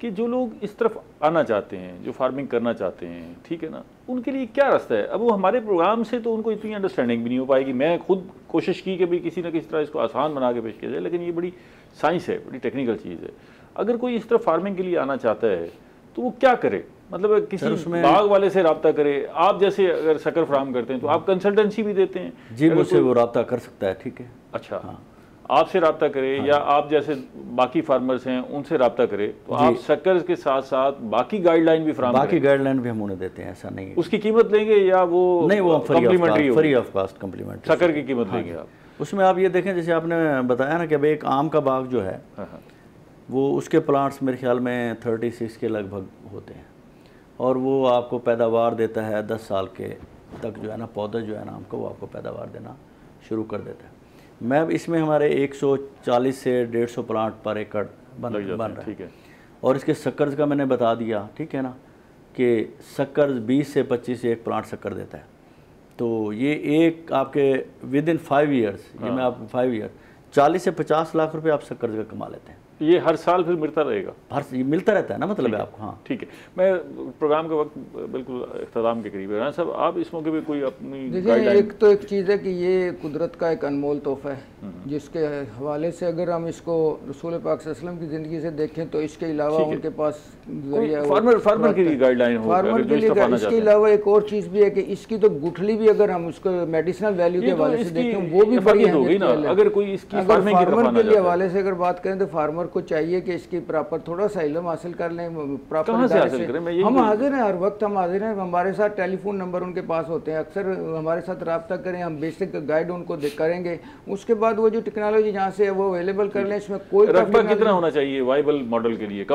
कि जो लोग इस तरफ आना चाहते हैं, जो फार्मिंग करना चाहते हैं, ठीक है ना, उनके लिए क्या रास्ता है? अब वो हमारे प्रोग्राम से तो उनको इतनी अंडरस्टैंडिंग भी नहीं हो पाएगी। मैं खुद कोशिश की कि भाई किसी न किसी तरह इसको आसान बना के पेश किया जाए, लेकिन ये बड़ी साइंस है, बड़ी टेक्निकल चीज़ है। अगर कोई इस तरफ फार्मिंग के लिए आना चाहता है तो वो क्या करे? मतलब किसी बाग वाले से रब्ता करे, आप जैसे अगर शक्कर फराहम करते हैं तो आप कंसल्टेंसी भी देते हैं? जी, मुझसे वो रब्ता कर सकता है, ठीक है। अच्छा, हाँ, आपसे रब्ता करे, या आप जैसे बाकी फार्मर्स हैं उनसे रब्ता करे, तो आप शक्कर के साथ साथ बाकी गाइडलाइन भी फराहम, बाकी गाइडलाइन भी हम उन्हें देते हैं, ऐसा नहीं है। उसकी कीमत लेंगे या वो नहीं, वो complimentary, free of cost complimentary शक्कर की कीमत लेंगे आप? उसमें आप ये देखें, जैसे आपने बताया ना कि अब एक आम का बाग जो है वो, उसके प्लांट्स मेरे ख्याल में 36 के लगभग होते हैं, और वो आपको पैदावार देता है 10 साल के तक जो है ना, पौधा जो है ना आम का, वो आपको पैदावार देना शुरू कर देता है। मैं इसमें हमारे 140 से 150 प्लांट पर एकड़ बन रहा है, ठीक है। और इसके शक्कर का मैंने बता दिया, ठीक है ना, कि शक्कर 20 से 25 से एक प्लांट शक्कर देता है। तो ये एक आपके विद इन 5 ईयर्स, ये मैं आपको 5 ईयर 40 से 50 लाख रुपए आप शक्कर का कमा लेते हैं। ये हर साल फिर मिलता रहेगा? ये मिलता रहता है ना, मतलब है आपको। हाँ, ठीक है। मैं प्रोग्राम का वक्त बिल्कुल इख्तिताम के करीब है सब, आप इस मौके पे कोई अपनी देखिए, एक चीज़ है कि ये कुदरत का एक अनमोल तोहफा है, जिसके हवाले से अगर हम इसको रसूल पाक सल्लल्लाहु अलैहि वसल्लम की ज़िंदगी से देखें तो इसके अलावा उनके पास फार्मर के लिए गाइडलाइन हो, फार्मर के लिए। इसके अलावा एक और चीज़ भी है कि इसकी तो गुठली भी अगर हम उसको मेडिसिनल वैल्यू के हवाले से देखें वो भी बड़ी होगी ना। अगर कोई इसकी फार्मर के लिए हवाले से अगर बात करें तो फार्मर को चाहिए कि इसकी प्रॉपर थोड़ा सा इल्म हासिल कर लें, प्रॉपर हम हाजिर हैं, हर वक्त हम हाजिर हैं। हमारे साथ टेलीफोन नंबर उनके पास होते हैं, अक्सर हमारे साथ रब्ता करें, हम बेसिक गाइड उनको करेंगे। उसके बाद वो जो टेक्नोलॉजी जहाँ से है वो अवेलेबल कर लें। इसमें कोई रकबा कितना होना चाहिए वाइबल मॉडल के लिए?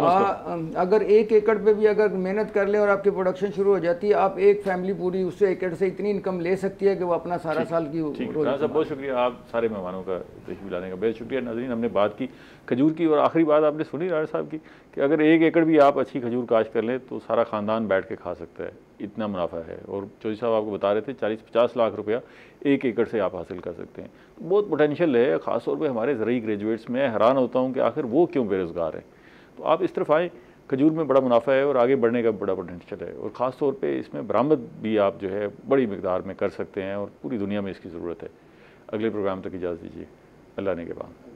अगर 1 एकड़ पे भी अगर मेहनत कर ले और आपकी प्रोडक्शन शुरू हो जाती है, आप एक फैमिली पूरी उससे एकड़ से इतनी इनकम ले सकती है कि वो अपना सारा साल की। बहुत शुक्रिया आप सारे मेहमानों का तशरीफ लाने का, बहुत शुक्रिया। नाज़रीन, हमने बात की खजूर की, और आखिरी बात आपने सुनी राणा साहब की कि अगर 1 एकड़ भी आप अच्छी खजूर काश्त कर लें तो सारा ख़ानदान बैठ के खा सकता है, इतना मुनाफा है। और चौधरी साहब आपको बता रहे थे 40-50 लाख रुपया 1 एकड़ से आप हासिल कर सकते हैं। तो बहुत पोटेंशियल है, ख़ासतौर पर हमारे ज़रूरी ग्रेजुएट्स में। हैरान होता हूँ कि आखिर वो क्यों बेरोज़गार हैं। तो आप इस तरफ आएँ, खजूर में बड़ा मुनाफा है और आगे बढ़ने का बड़ा पोटेंशियल है, और ख़ास तौर पे इसमें बरामद भी आप जो है बड़ी मिकदार में कर सकते हैं, और पूरी दुनिया में इसकी ज़रूरत है। अगले प्रोग्राम तक इजाज़त दीजिए, अल्लाह ने के बाद।